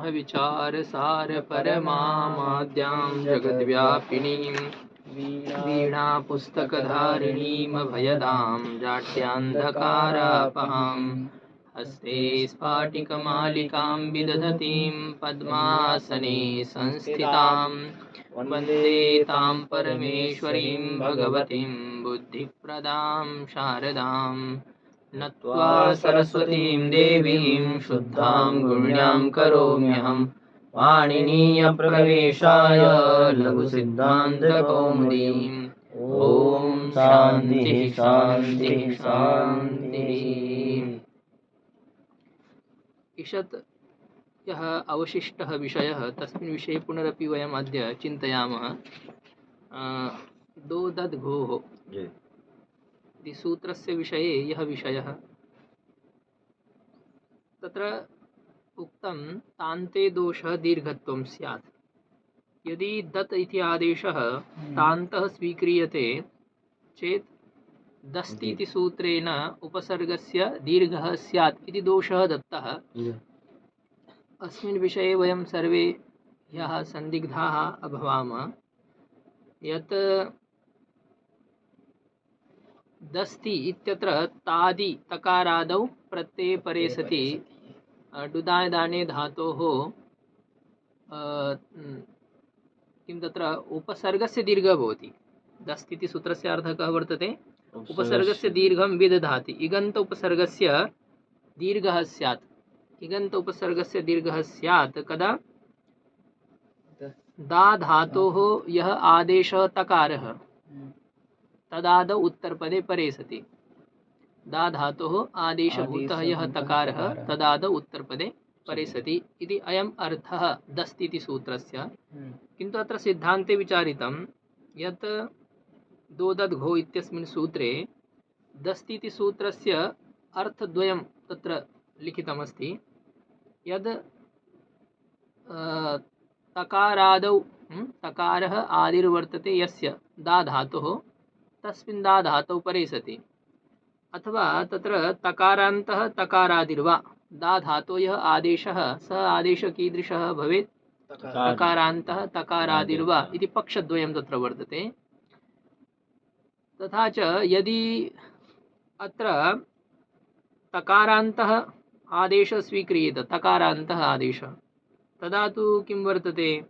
ब्रह्मविचारसार परमामाद्यां जगद्व्यापिनीं वीणापुस्तकधारिणीं अभयदां जाड्यान्धकारापहां हस्ते स्फाटिकमालिकां विदधतीं पद्मासने संस्थितां वन्दे तां परमेश्वरीं भगवतीं बुद्धिप्रदां शारदाम् नत्वा सरस्वतीं देवीं शुद्धां गुण्यां करोम्यहं पाणिनीयप्रवेशाय लघुसिद्धान्तकौमुदीम् ॐ शान्तिः शान्तिः शान्तिः। ईषत् यः अवशिष्टः विषयः तस्मिन् विषये पुनरपि वयम् अद्य चिन्तयामः। दो दद्घोः इति सूत्रस्य विषये यः विषयः तत्र उक्तं तान्ते दोषः दीर्घत्वं स्यात्। यदि दत् इति आदेशः तान्तः स्वीक्रियते चेत् दस्ति इति सूत्रेण उपसर्गस्य दीर्घः स्यात् इति दोषः दत्तः। अस्मिन् विषये वयं सर्वे ह्यः सन्दिग्धाः अभवाम यत् दस्ति इत्यत्र तादि तकारादौ प्रत्यये परे सति डुदाय दाने धातोः किं तत्र उपसर्गस्य दीर्घः भवति। दस्ति इति सूत्रस्य अर्थः कः वर्तते? उपसर्गस्य दीर्घं विदधाति। इगन्त उपसर्गस्य दीर्घः स्यात्। इगन्त उपसर्गस्य दीर्घः स्यात् कदा? दा धातोः यः आदेशः तकारः तदादौ उत्तरपदे परे सति। दा धातोः आदेशभूतः यः तकारः तदादौ उत्तरपदे परे सति इति अयम् अर्थः दस्ति इति सूत्रस्य। किन्तु अत्र सिद्धान्ते विचारितं यत् दोदद्घो इत्यस्मिन् सूत्रे दस्ति इति सूत्रस्य अर्थद्वयं तत्र लिखितमस्ति। यद् तकारादौ तकारः आदिर्वर्तते यस्य दा धातुः तस्मिन् दा धातौ परे सति, अथवा तत्र तकारान्तः तकारादिर्वा दा धातो यः आदेशः सः आदेशः कीदृशः भवेत्? तकारान्तः तकारादिर्वा इति पक्षद्वयं तत्र वर्तते। तथा च यदि अत्र तकारान्तः आदेशः स्वीक्रियेत तकारान्तः आदेशः तदा तु किं वर्तते?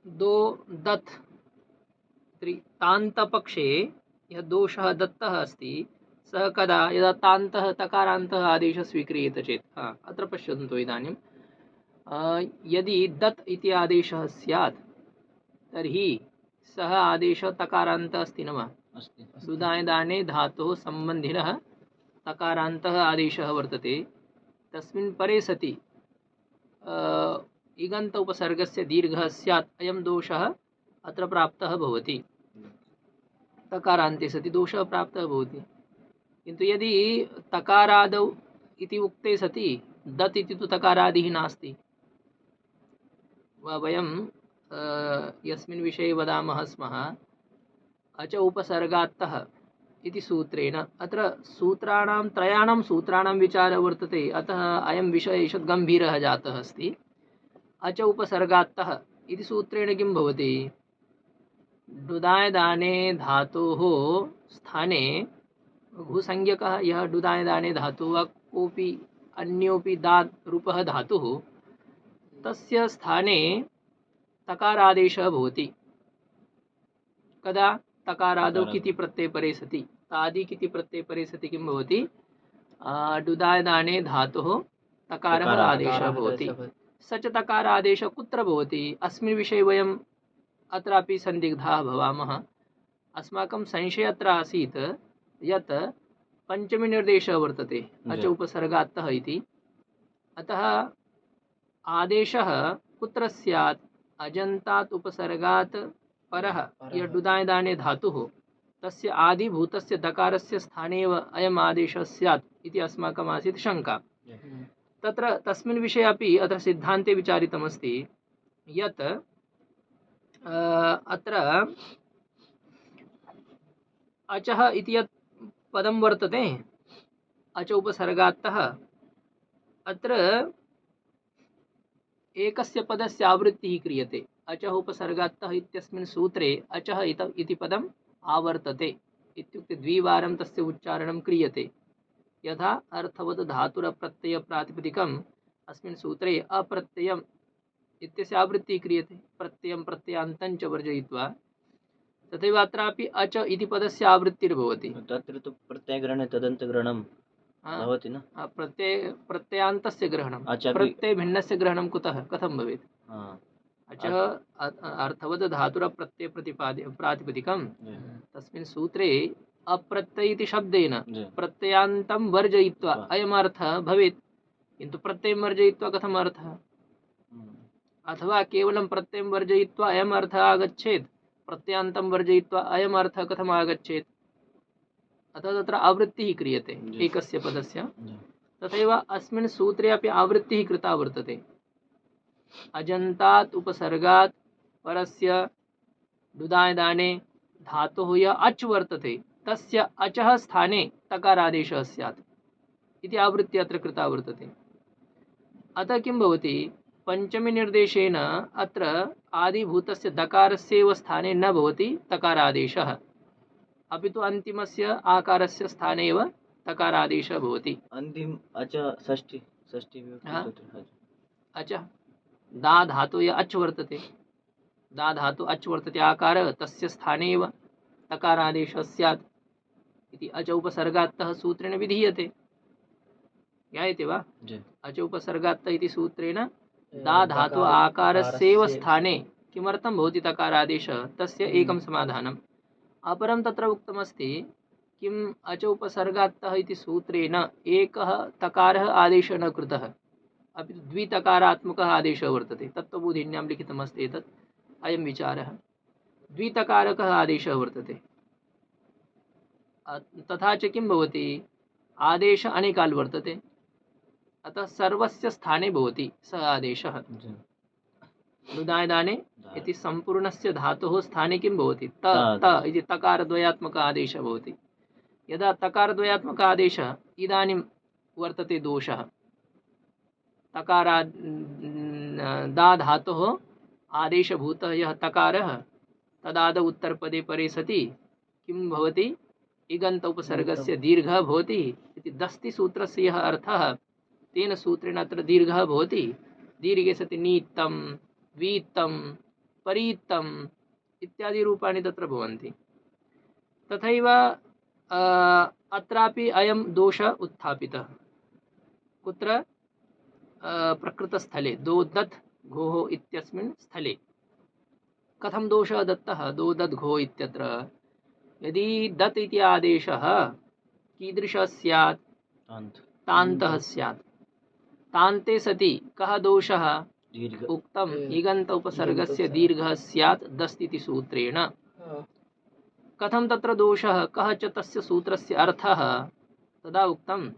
दो दत् तान्तपक्षे यः दोषः दत्तः अस्ति सः कदा? यदा तान्तः तकारान्तः आदेशः स्वीक्रियेत चेत्। अत्र पश्यन्तु इदानीं यदि दत् इति आदेशः स्यात् तर्हि सः आदेशः तकारान्तः अस्ति न वा? सुदाय दाने धातोः सम्बन्धिनः तकारान्तः आदेशः वर्तते। तस्मिन् परे सति इगन्त उपसर्गस्य दीर्घः स्यात् अयं दोषः अत्र प्राप्तः भवति। तकारान्ते सति दोषः प्राप्तः भवति। किन्तु यदि तकारादौ इति उक्ते सति दत् इति तु तकारादिः नास्ति। वयं यस्मिन् विषये वदामः स्मः अच उपसर्गात्तः इति सूत्रेण अत्र सूत्राणां त्रयाणां सूत्राणां विचारः वर्तते। अतः अयं विषयः ईषत् गम्भीरः जातः अस्ति। अच उपसर्गात्तः इति सूत्रेण किं भवति? डुदाय दाने धातोः स्थाने घुसंज्ञकः यः डुदाय दाने धातुः वा कोऽपि अन्योऽपि दात् रूपः धातुः तस्य स्थाने तकारादेशः भवति। कदा? तकारादौ किति प्रत्यये परे सति। तादि किति प्रत्यये परे सति किं भवति? डुदाय दाने धातुः तकारः आदेशः भवति। स च तकार आदेशः कुत्र भवति? अस्मिन् विषये वयम् अत्रापि सन्दिग्धाः भवामः। अस्माकं संशयः अत्र आसीत् यत् पञ्चमी निर्देशः वर्तते अच उपसर्गात्तः इति। अतः आदेशः कुत्र स्यात्? अजन्तात् उपसर्गात् परः यः डुदाय दाने धातुः तस्य आदिभूतस्य दकारस्य स्थाने एव अयम् आदेशः स्यात् इति अस्माकम् आसीत् शङ्का। तत्र तस्मिन् विषये अपि अत्र सिद्धान्ते विचारितमस्ति यत् अत्र अचः इति यत् पदं वर्तते अच उपसर्गात्तः अत्र एकस्य पदस्य आवृत्तिः क्रियते। अचः उपसर्गात्तः इत्यस्मिन् सूत्रे अचः इति पदम् आवर्तते इत्युक्ते द्विवारं तस्य उच्चारणं क्रियते। यथा अर्थवत् धातुरप्रत्ययप्रातिपदिकम् अस्मिन् सूत्रे अप्रत्ययम् इत्यस्य आवृत्तिः क्रियते, प्रत्ययं प्रत्ययान्तं च वर्जयित्वा। तथैव अत्रापि अच इति पदस्य आवृत्तिर्भवति। तत्र तु प्रत्ययग्रहणे तदन्तग्रहणं भवति न? प्रत्ययान्तस्य ग्रहणं, प्रत्ययभिन्नस्य ग्रहणं कुतः कथं भवेत्? अचः अर्थवत् धातुरप्रत्ययप्रातिपदिकं तस्मिन् सूत्रे अप्रत्यय इति शब्देन प्रत्ययान्तं वर्जयित्वा अयमर्थः भवेत्, किन्तु प्रत्ययं वर्जयित्वा कथम् अर्थः? अथवा केवलं प्रत्ययं वर्जयित्वा अयम् अर्थः आगच्छेत्, प्रत्ययान्तं वर्जयित्वा अयम् अर्थः कथम् आगच्छेत्? अतः तत्र आवृत्तिः क्रियते एकस्य पदस्य। तथैव अस्मिन् सूत्रे अपि आवृत्तिः कृता वर्तते। अजन्तात् उपसर्गात् परस्य डुदायदाने धातुः यः अच् वर्तते तस्य अचः स्थाने तकारादेशः स्यात् इति आवृत्तिः अत्र कृता वर्तते। अतः किं भवति? पंचमी निर्देशेन अत्र आदिभूतस्य दकारस्यैव स्थाने न भवति तकारादेशः, अपि तु अन्तिमस्य आकारस्य स्थाने एव तकारादेशः भवति। अन्तिम अच षष्ठी अच दा धातु य अच् वर्तते, दा धातु अच् वर्तते आकार, तस्य स्थाने एव तकारादेशः स्यात् इति अच उपसर्गात्तः सूत्रेण विधीयते। ज्ञायते वा? अच उपसर्गात्तः इति सूत्रेण दा धातु आकारस्यैव स्थाने किमर्थं भवति तकारादेशः, तस्य एकं समाधानम्। अपरं तत्र उक्तमस्ति किम् अच उपसर्गात्तः इति सूत्रेण एकः तकारः आदेशः न कृतः, अपि तु द्वितकारात्मकः आदेशः वर्तते। तत्त्वबोधिन्यां लिखितमस्ति एतत् अयं विचारः। द्वितकारकः आदेशः वर्तते। तथा च किं भवति? आदेशः अनेकाल् वर्तते, अतः सर्वस्य स्थाने भवति सः आदेशः। नुदायदाने इति सम्पूर्णस्य धातोः स्थाने किं भवति? त इति तकारद्वयात्मक आदेशः भवति। यदा तकारद्वयात्मक आदेशः इदानीं वर्तते दोषः, तकारा दा धातोः आदेशभूतः यः तकारः तदादौ उत्तरपदे परे सति किं भवति? इगन्त उपसर्गस्य दीर्घः भवति इति दस्ति सूत्रस्य यः अर्थः, तेन सूत्रेण अत्र दीर्घः भवति। दीर्घे सति नीत्तं, वीत्तं, परीत्तम् इत्यादि रूपाणि तत्र भवन्ति। तथैव अत्रापि अयं दोषः उत्थापितः। कुत्र? प्रकृतस्थले दोदत् घोः इत्यस्मिन् स्थले। कथं दोषः दत्तः? दोदत् घोः इत्यत्र यदि दत् इति आदेशः कीदृशः स्यात्? तान्तः स्यात्। तान्ते सति कः दोषः उक्तम्? इगन्त उपसर्गस्य दीर्घः स्यात् दस्तिति सूत्रेण। कथं तत्र दोषः? कः च तस्य सूत्रस्य अर्थः? तदा उक्तम्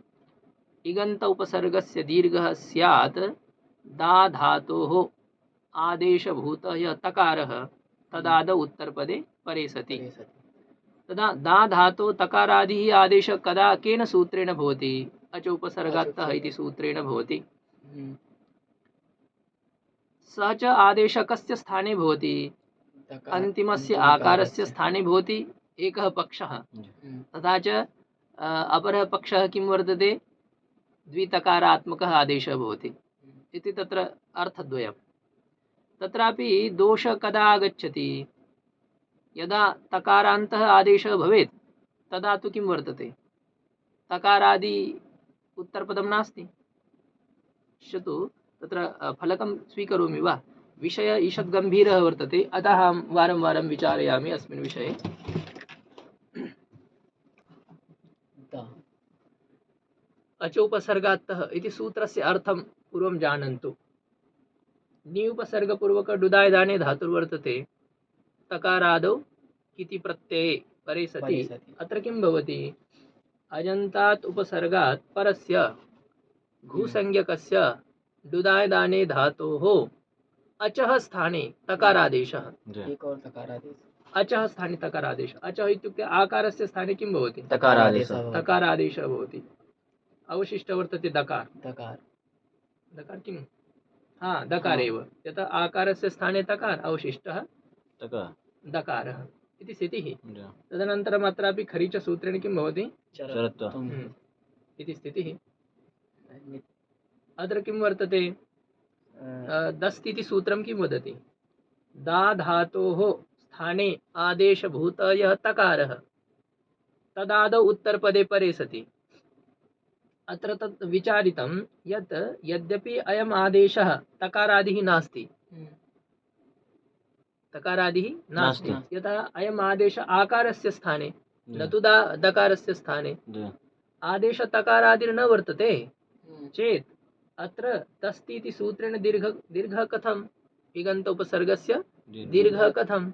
इगन्त उपसर्गस्य दीर्घः स्यात् दा धातोः आदेशभूतः यः तकारः तदादौ उत्तरपदे परे सति। तदा दा धातोः तकारादिः आदेशः कदा केन सूत्रेण भवति? अच उपसर्गात्तः इति सूत्रेण भवति। सः च आदेशः कस्य स्थाने भवति? अन्तिमस्य आकारस्य स्थाने भवति एकः पक्षः। तथा च अपरः पक्षः किं वर्तते? द्वितकारात्मकः आदेशः भवति इति तत्र अर्थद्वयम्। तत्रापि दोषः कदा आगच्छति? यदा तकारान्तः आदेशः भवेत् तदा तु किं वर्तते? तकारादि उत्तरपदं नास्ति। पश्यतु तत्र फलकं स्वीकरोमि वा? विषय ईषद् गम्भीरः वर्तते, अतः अहं वारं वारं विचारयामि अस्मिन् विषये। अच उपसर्गात्तः इति सूत्रस्य अर्थं पूर्वं जानन्तु। नि उपसर्गपूर्वक डुदायदाने धातुर्वर्तते तकारादौ किति प्रत्यये परे सति। अत्र किं भवति? अजन्तात् उपसर्गात् परस्य घुसंज्ञकस्य डुदायदाने धातोः अचः स्थाने तकारादेशः। अचः स्थाने तकारादेशः। अचः इत्युक्ते आकारस्य स्थाने किं भवति? तकारादेशः भवति। अवशिष्टः वर्तते दकार। दकार किं दकार एव यतः आकारस्य स्थाने तकार अवशिष्टः तकार दकारः इति स्थितिः ज तदनन्तरम् अत्रापि खरीचसूत्रेण किं भवति शरत्वं इति स्थितिः अत्र किं वर्तते दस्ति इति सूत्रं किं वदति दा धातोः स्थाने आदेशभूत यः तकारः तदादौ उत्तरपदे परे सति अत्र तत् विचारितं यत् यद्यपि अयम् आदेशः तकारादिः नास्ति तकारादिः नास्ति यतः अयम् आदेश आकारस्य स्थाने न तु दकारस्य स्थाने आदेश तकारादिर्न वर्तते चेत् अत्र तस्ति इति सूत्रेण दीर्घः कथम् इगन्तोपसर्गस्य दीर्घः कथम्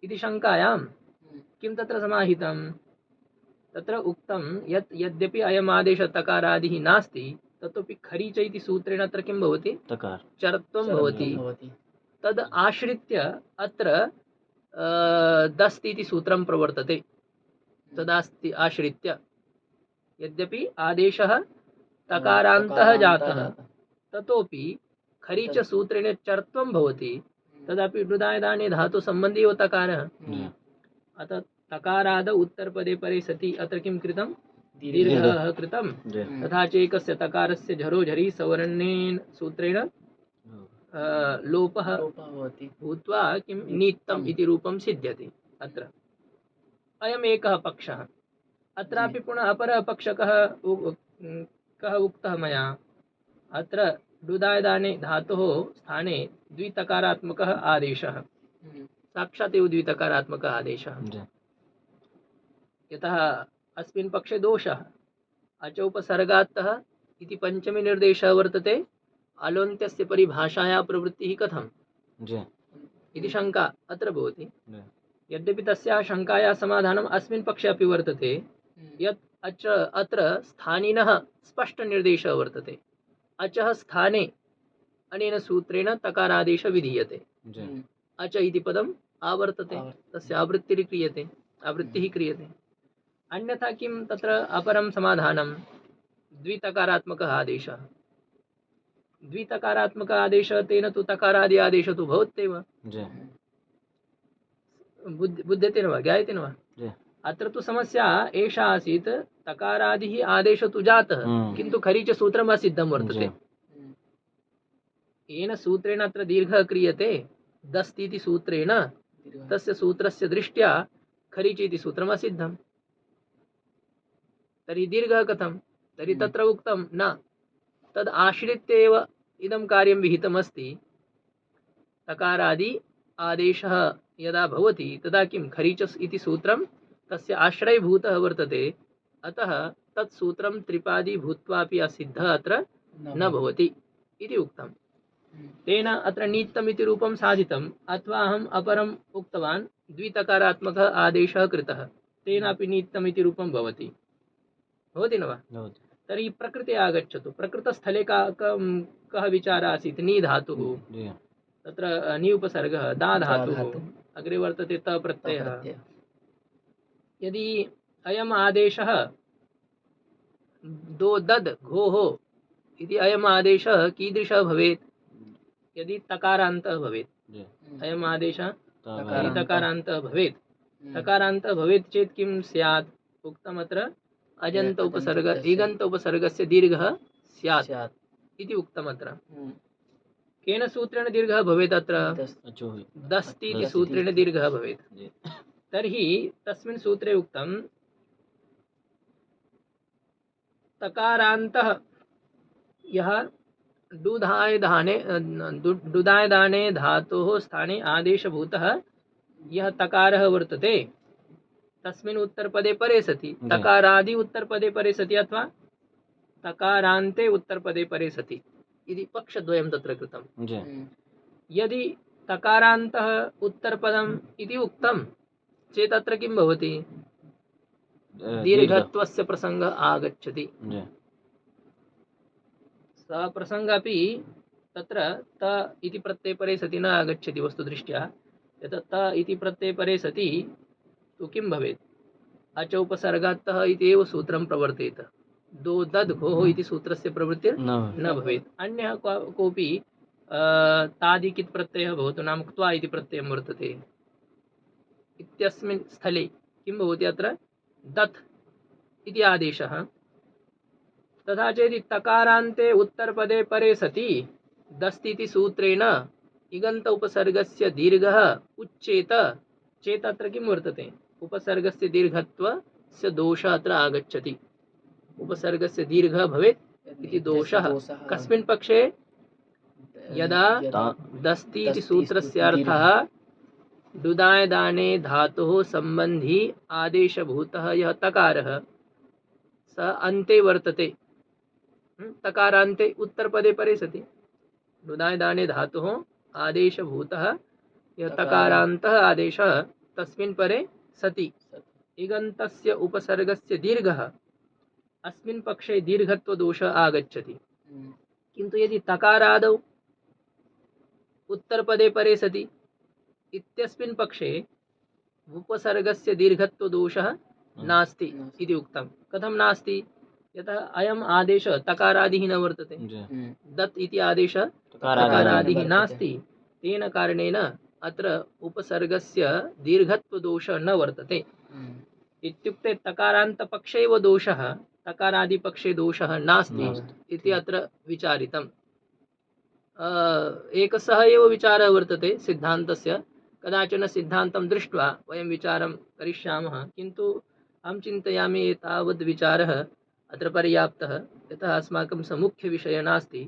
इति शङ्कायां किं तत्र समाहितं तत्र उक्तं यत् यद्यपि अयम् आदेश तकारादिः नास्ति ततोपि खरीच इति सूत्रेण अत्र किं भवति तकार चरत्वं भवति तद् आश्रित्य अत्र दस्ति इति सूत्रं प्रवर्तते तदास्ति आश्रित्य यद्यपि आदेशः तकारान्तः जातः ततोपि खरीच सूत्रेण चर्त्वं भवति तदापि हृदायदाने धातु सम्बन्धी एव तकारः अतः तकाराद उत्तरपदे परे सति अत्र किं कृतं दीर्घः कृतं तथा च एकस्य तकारस्य झरो झरि सवर्णेन सूत्रेण लोपः भूत्वा किं नित्यम् इति रूपं सिद्ध्यति अत्र अयम् एकः पक्षः अत्रापि पुनः अपरः पक्षः कः उक्तः मया अत्र डुदायदाने धातोः स्थाने द्वितकारात्मकः आदेशः साक्षात् एव द्वितकारात्मकः आदेशः यतः अस्मिन् पक्षे दोषः अचौपसर्गात्तः इति पञ्चमी निर्देशः वर्तते अलोन्त्यस्य परिभाषायाः प्रवृत्तिः कथम् इति शङ्का अत्र भवति यद्यपि तस्याः शङ्कायाः समाधानम् अस्मिन् पक्षे अपि वर्तते यत् अत्र स्थानिनः स्पष्टनिर्देशः वर्तते अचः स्थाने अनेन सूत्रेण तकारादेशः विधीयते अच इति पदम् आवर्तते तस्य आवृत्तिः क्रियते अन्यथा किं तत्र अपरं समाधानं द्वितकारात्मकः आदेशः द्वितकारात्मकः आदेशः तेन तु तकारादि आदेशः तु भवत्येव बुध्यते न वा ज्ञायते न वा अत्र तु समस्या एषा आसीत् तकारादिः आदेशः तु जातः किन्तु खरीच सूत्रम् असिद्धं वर्तते येन सूत्रेण अत्र दीर्घः क्रियते दस्ति इति सूत्रेण तस्य सूत्रस्य दृष्ट्या खरीच इति सूत्रम् असिद्धं तर्हि दीर्घः कथं तर्हि तत्र उक्तं न तद् आश्रित्य एव इदं कार्यं विहितमस्ति तकारादि आदेशः यदा भवति तदा किं खरीच इति सूत्रं तस्य आश्रयभूतः वर्तते अतः तत् सूत्रं त्रिपादी भूत्वापि असिद्धः अत्र न भवति इति उक्तं तेन अत्र नित्यम् इति रूपं साधितम् अथवा अहम् अपरम् उक्तवान् द्वितकारात्मकः आदेशः कृतः तेनापि नित्यम् इति रूपं भवति न वा तर्हि प्रकृते आगच्छतु प्रकृतस्थले कः विचारः आसीत् नी धातुः तत्र नी उपसर्गः दा धातुः अग्रे वर्तते त प्रत्ययः यदि अयम् आदेशः दो दद् घोः इति अयम् आदेशः कीदृशः भवेत् यदि तकारान्तः भवेत् अयम् आदेशः तकारान्तः भवेत् तकारान्तः भवेत् चेत् किं स्यात् उक्तम् अत्र अजन्त उपसर्ग इगन्त उपसर्गस्य दीर्घः स्यात् इति उक्तम् अत्र केन सूत्रेण दीर्घः भवेत् अत्र दस्ति इति सूत्रेण दीर्घः भवेत् तर्हि तस्मिन् सूत्रे उक्तं तकारान्तः यः डुदायदाने धातोः स्थाने आदेशभूतः यः तकारः वर्तते तस्मिन् उत्तरपदे परे सति तकारादि उत्तरपदे परे सति अथवा तकारान्ते उत्तरपदे परे सति इति पक्षद्वयं तत्र कृतं यदि तकारान्तः उत्तरपदम् इति उक्तं चेत् अत्र किं भवति दीर्घत्वस्य प्रसङ्गः आगच्छति सः प्रसङ्गः अपि तत्र त इति प्रत्यये परे सति न आगच्छति वस्तुदृष्ट्या यतः त इति प्रत्यये परे सति तु किं भवेत् अच उपसर्गात्तः इति एव सूत्रं प्रवर्तेत दो दद् घोः इति सूत्रस्य प्रवृत्तिर् न न भवेत्। अन्यः कोऽपि तादिकित् प्रत्ययः भवतु, नाम क्त्वा इति प्रत्ययं वर्तते इत्यस्मिन् स्थले किं भवति अत्र दत् इति आदेशः। तथा च यदि तकारान्ते उत्तरपदे परे सति दस्ति इति सूत्रेण इगन्त उपसर्गस्य दीर्घः उच्येत चेत् अत्र किं वर्तते, उपसर्गस्य दीर्घत्वस्य दोषः अत्र आगच्छति। उपसर्गस्य दीर्घः भवेत् इति दोषः कस्मिन् पक्षे, यदा दस्ति इति सूत्रस्य अर्थः डुदाय दाने धातुः सम्बन्धी आदेशभूतः यः तकारः स अन्ते वर्तते। तकारान्ते उत्तरपदे परे सति डुदाय दाने धातुः आदेशभूतः यः तकारान्तः आदेशः तस्मिन् परे सति इगन्तस्य उपसर्गस्य दीर्घः अस्मिन् पक्षे दीर्घत्वदोषः आगच्छति। किन्तु यदि तकारादौ उत्तरपदे परे सति इत्यस्मिन् पक्षे उपसर्गस्य दीर्घत्वदोषः नास्ति इति उक्तं। कथं नास्ति, यतः अयम् आदेशः तकारादिः न वर्तते, दत् इति आदेशः तकारादिः नास्ति। तेन कारणेन अत्र उपसर्गस्य दीर्घत्वदोषः न वर्तते। इत्युक्ते तकारान्तपक्षे एव दोषः, तकारादिपक्षे दोषः नास्ति इति अत्र विचारितम्। एकसः एव विचारः वर्तते सिद्धान्तस्य। कदाचन सिद्धान्तं दृष्ट्वा वयं विचारं करिष्यामः, किन्तु अहं चिन्तयामि एतावद् विचारः अत्र पर्याप्तः, यतः अस्माकं मुख्यविषयः नास्ति,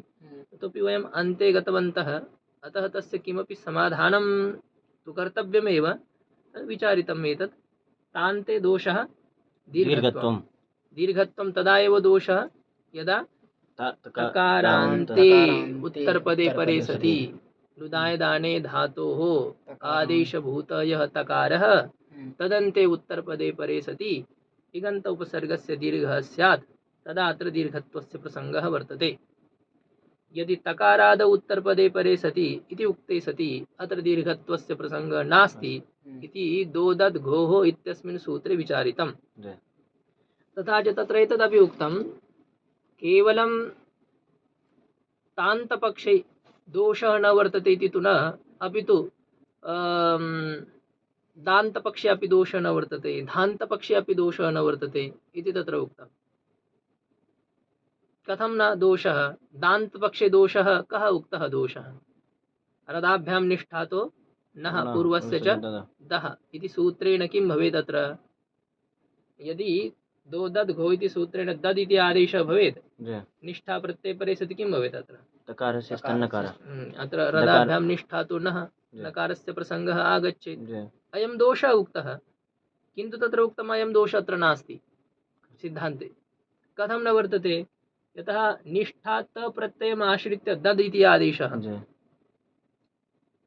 ततोपि वयम् अन्ते गतवन्तः, अतः तस्य किमपि समाधानं तु कर्तव्यमेव, विचारितम् एतत्। तान्ते दोषः दीर्घत्वं, दीर्घत्वं तदा एव दोषः यदा तकारान्ते उत्तरपदे परे सति लुदाय दाने धातोः आदेशभूतः यः तकारः तदन्ते उत्तरपदे परे सति इगन्त उपसर्गस्य दीर्घः स्यात्, तदा अत्र दीर्घत्वस्य प्रसङ्गः वर्तते। यदि तकारादौ उत्तरपदे परे सति इति उक्ते सति अत्र दीर्घत्वस्य प्रसङ्गः नास्ति इति दोदद् घोः इत्यस्मिन् सूत्रे विचारितम्। तथा च तत्र एतदपि उक्तं, केवलं तान्तपक्षे दोषः न वर्तते इति तु न, अपि तु दान्तपक्षे अपि दोषः न वर्तते, धान्तपक्षे अपि दोषः न वर्तते इति तत्र उक्तं। कथं न दोषः, दान्तपक्षे दोषः कः उक्तः दोषः, रदाभ्यां निष्ठातो नः पूर्वस्य च दः इति सूत्रेण किं भवेत् अत्र, यदि दो दद् घो इति सूत्रेण दद् इति आदेशः भवेत्, निष्ठा प्रत्यये परे सति किं भवेत् अत्र तकारस्य स्तन्नकारः, अत्र रदाभ्यां निष्ठातो नः नकारस्य प्रसङ्गः आगच्छेत्। अयं दोषः उक्तः, किन्तु तत्र उक्तम् अयं दोषः अत्र नास्ति सिद्धान्ते। कथं न वर्तते, यतः निष्ठा त प्रत्ययम् आश्रित्य दद् इति आदेशः,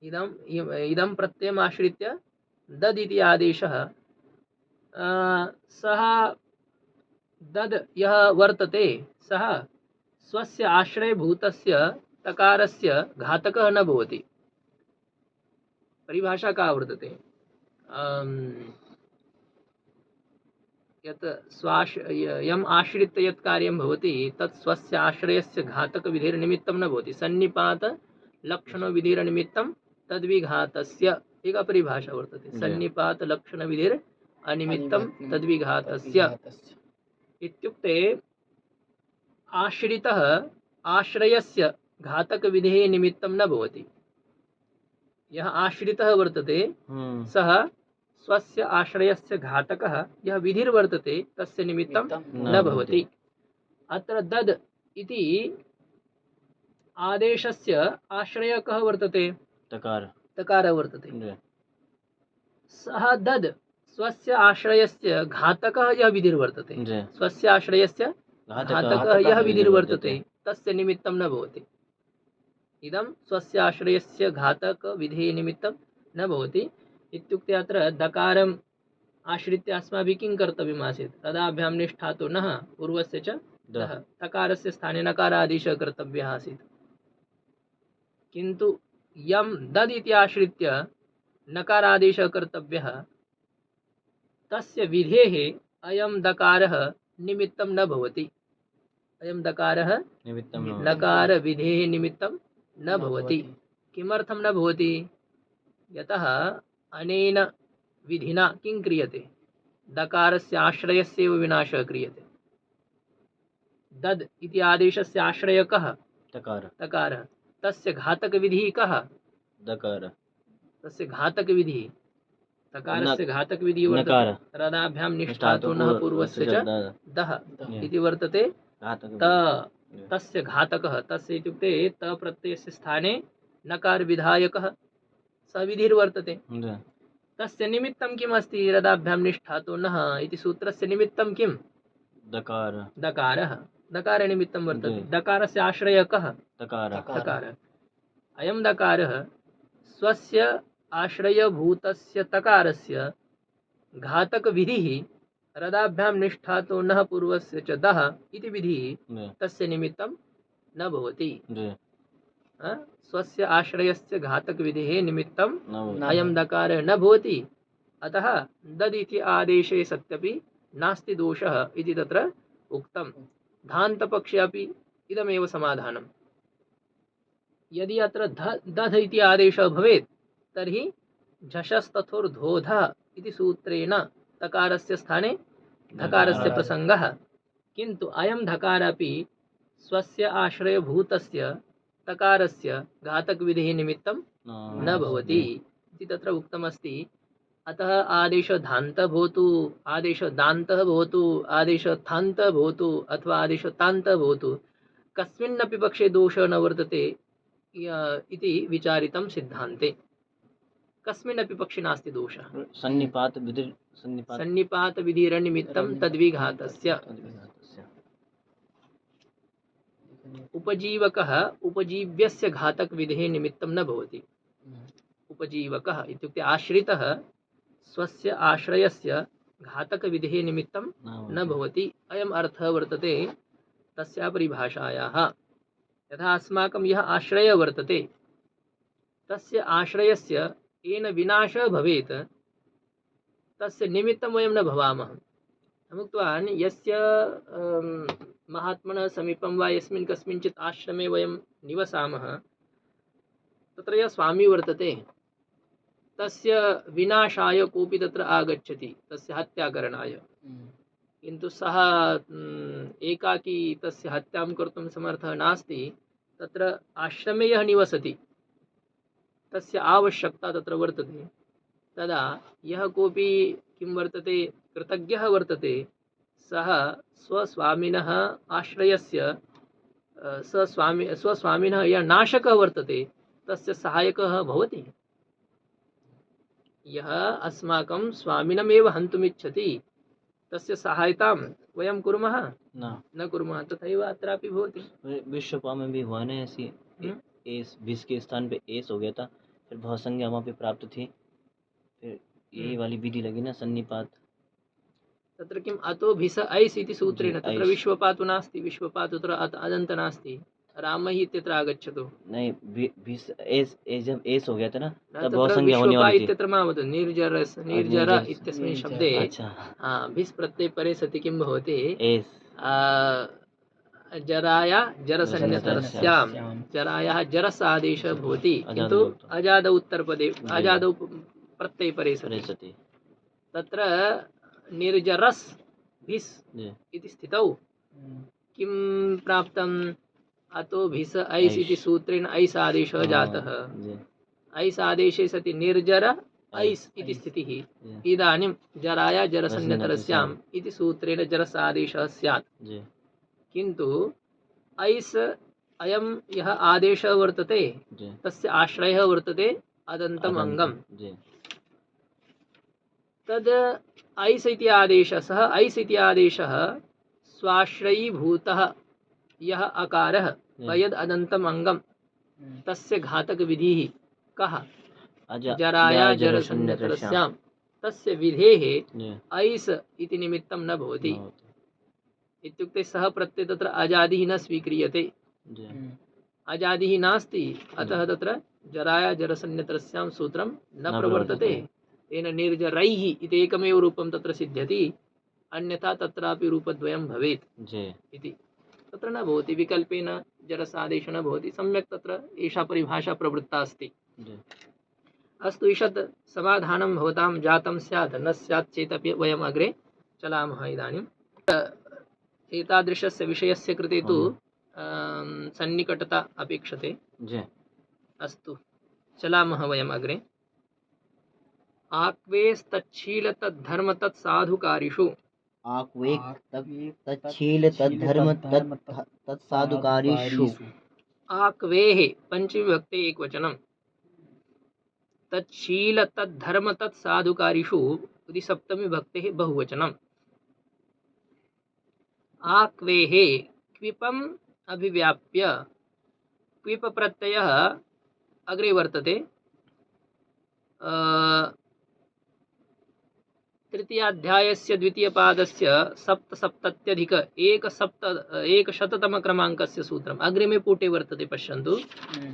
इदं प्रत्ययम् आश्रित्य दद् इति आदेशः, सः दद् यः वर्तते सः स्वस्य आश्रयभूतस्य तकारस्य घातकः न भवति। परिभाषा का वर्तते, यत् यम् आश्रित्य यत् कार्यं भवति तत् स्वस्य आश्रयस्य घातकविधिर्निमित्तं न भवति। सन्निपात लक्षणविधिर्निमित्तं तद्विघातस्य, एका परिभाषा वर्तते, सन्निपात लक्षणविधिर् अनिमित्तं तद्विघातस्य। इत्युक्ते आश्रितः आश्रयस्य घातकविधेः निमित्तं न भवति। यः आश्रितः वर्तते सः स्वस्य आश्रयस्य घातकः यः विधिर्वर्तते तस्य निमित्तं न भवति। अत्र दद् इति आदेशस्य आश्रयः कः वर्तते, तकारः वर्तते। सः दद् स्वस्य आश्रयस्य घातकः यः विधिर्वर्तते, स्वस्य आश्रयस्य घातकः यः विधिर्वर्तते तस्य निमित्तं न भवति। इदं स्वस्य आश्रयस्य घातकविधेः निमित्तं न भवति। इत्युक्ते अत्र दकारम् आश्रित्य अस्माभिः किं कर्तव्यम् आसीत्, रदाभ्यां निष्ठातो नः पूर्वस्य च दः, तकारस्य स्थाने नकारादेशः कर्तव्यः आसीत्। किन्तु यं दद् इति आश्रित्य नकारादेशः कर्तव्यः, तस्य विधेः अयं दकारः निमित्तं न भवति। अयं दकारः निमित्तं न नकार विधेः निमित्तं न भवति। किमर्थं न भवति? यतः अनेन विधिना किं क्रियते? दकारस्य आश्रयस्यैव विनाशः क्रियते। दद् इति आदेशस्य आश्रयः कः? तकार तकारः। तस्य घातकविधिः कः? दकार तस्य घातकविधिः तकारस्य घातकविधिः वर्तते नकार रदाभ्यां निष्ठातो नः पूर्वस्य च दः इति वर्तते। तस्य घातकः, तस्य इत्युक्ते त प्रत्ययस्य स्थाने नकार विधायकः स विधिर्वर्तते। तस्य निमित्तं किम् अस्ति? रदाभ्यां निष्ठातो नः इति सूत्रस्य निमित्तं किं? दकार दकारः। दकारनिमित्तं वर्तते। दकारस्य आश्रयः कः? तकार अयं दकारः स्वस्य आश्रयभूतस्य तकारस्य घातकविधिः रदाभ्यां निष्ठातो नः पूर्वस्य च दः इति विधिः तस्य निमित्तं न भवति। स्वस्य आश्रयस्य घातकविधेः निमित्तं अयं दकारः न भवति। अतः दद् इति आदेशे सत्यपि नास्ति दोषः इति तत्र उक्तं। धान्तपक्षे अपि इदमेव समाधानं। यदि अत्र दध् इति आदेशः भवेत् तर्हि झषस्तथोर्धोधः इति सूत्रेण तकारस्य स्थाने धकारस्य प्रसङ्गः। किन्तु अयं धकारपि स्वस्य आश्रयभूतस्य तकारस्य घातकविधेः निमित्तं न भवति इति तत्र उक्तमस्ति। अतः आदेशधान्तः भवतु, आदेशदान्तः भवतु, आदेशथान्तः भवतु अथवा आदेशतान्तः भवतु, कस्मिन्नपि पक्षे दोषः न वर्तते इति विचारितं सिद्धान्ते। कस्मिन्नपि पक्षे नास्ति दोषः। सन्निपात विधिरनिमित्तं तद्विघातस्य। उपजीवकः उपजीव्यस्य घातक विधेः निमित्तं न भवति। उपजीवकः इत्युक्ते आश्रितः स्वस्य आश्रयस्य घातक विधेः निमित्तं न भवति। अयम् अर्थः वर्तते तस्याः परिभाषायाः। यथा अस्माकं यः आश्रयः वर्तते तस्य आश्रयस्य येन विनाशः भवेत् तस्य निमित्तं वयं न भवामः। अहमुक्तवान् यस्य महात्मनः समीपं वा यस्मिन् कस्मिंश्चित् आश्रमे वयं निवसामः तत्र यः स्वामी वर्तते तस्य विनाशाय कोऽपि तत्र आगच्छति, तस्य हत्याकरणाय। किन्तु सः एकाकी तस्य हत्यां कर्तुं समर्थः नास्ति। तत्र आश्रमे यः निवसति तस्य आवश्यकता तत्र वर्तते। तदा यः कोऽपि किं वर्तते कृतज्ञः वर्तते सः स्वस्वामिनः आश्रयस्य स्वस्वामिनः यः नाशकः वर्तते तस्य सहायकः भवति। यः अस्माकं स्वामिनमेव हन्तुमिच्छति तस्य सहायतां वयं कुर्मः न कुर्मः। तथैव अत्रापि भवति। विश्वपा में भी हुआ ना ऐसी, एस विष के स्थान पे एस हो गया था, फिर भवसंज्ञा वहाँ पे प्राप्त थी, फिर यही वाली विधि लगी ना सन्निपात। तत्र किम् अतो भिस ऐस् इति सूत्रेण तत्र विश्वपातु नास्ति। विश्वपातु तत्र अदन्त नास्ति। रामः इत्यत्र आगच्छतु। नहीं भिस एस जब एस हो गया था ना तब भवसंज्ञा होने वाली थी। इत्यत्र मा वदतु निर्जर इत्यस्मिन् शब्दे भिस् प्रत्यये परे सति किं भवति? एस् जराया जरसन्यतरस्यां जरायाः जरस् आदेशः भवति किन्तु अजादौ उत्तरपदे अजादौ प्रत्यये परे सति। तत्र निर्जरस् भिस् इति स्थितौ किं प्राप्तम्? अतो भिस ऐस् इति सूत्रेण ऐस् आदेशः जातः। ऐस् आदेशे सति निर्जर ऐस् इति स्थितिः। इदानीं जराया जरसन्यतरस्याम् इति सूत्रेण जरस् आदेशः स्यात्। किन्तु ऐस् अयं यः आदेशः वर्तते तस्य आश्रयः वर्तते अदन्तम् अङ्गम्। तद् ऐस् इति आदेशः, सः ऐस् इति आदेशः स्वाश्रयीभूतः यः अकारः वयद् अदन्तम् अङ्गम् तस्य घातक विधिः कः? जराया जरसन्यतरस्यां तस्य विधेः ऐस् इति निमित्तं न भवति। इत्युक्ते सः प्रत्यय तत्र अजादिः न स्वीक्रियते। अजादिः नास्ति, अतः तत्र जराया जरसन्यतरस्यां सूत्रं न प्रवर्तते। तेन निर्जरैः इति एकमेव रूपं तत्र सिद्ध्यति, अन्यथा तत्रापि रूपद्वयं भवेत् इति। तत्र न भवति, विकल्पेन जरसादेश न भवति, सम्यक् तत्र एषा परिभाषा प्रवृत्ता अस्ति। जी। अस्तु, ईषत् समाधानं भवतां जातं स्यात्, न स्यात् चेदपि वयम् अग्रे चलामः। इदानीं एतादृशस्य विषयस्य कृते तु सन्निकटता अपेक्षते। जी। अस्तु, चलामः वयम् अग्रे। आक्वेस्तच्छील तद्धर्म तत्साधुकारिषु। आक्वेक तच्छील तद्धर्म तत्साधुकारिषु। आक्वेः पंचमी विभक्ते एकवचनम्, तच्छील तद्धर्म तत्साधुकारिषु इति सप्तमी विभक्तेः बहुवचनम्। आक्वेः क्विपम् अभिव्याप्य, क्विप प्रत्ययः अग्रे वर्तते। तृतीयाध्यायस्य द्वितीयपादस्य सप्तसप्तत्यधिक एकशततमक्रमाङ्कस्य सूत्रम् अग्रिमे पुटे वर्तते, पश्यन्तु।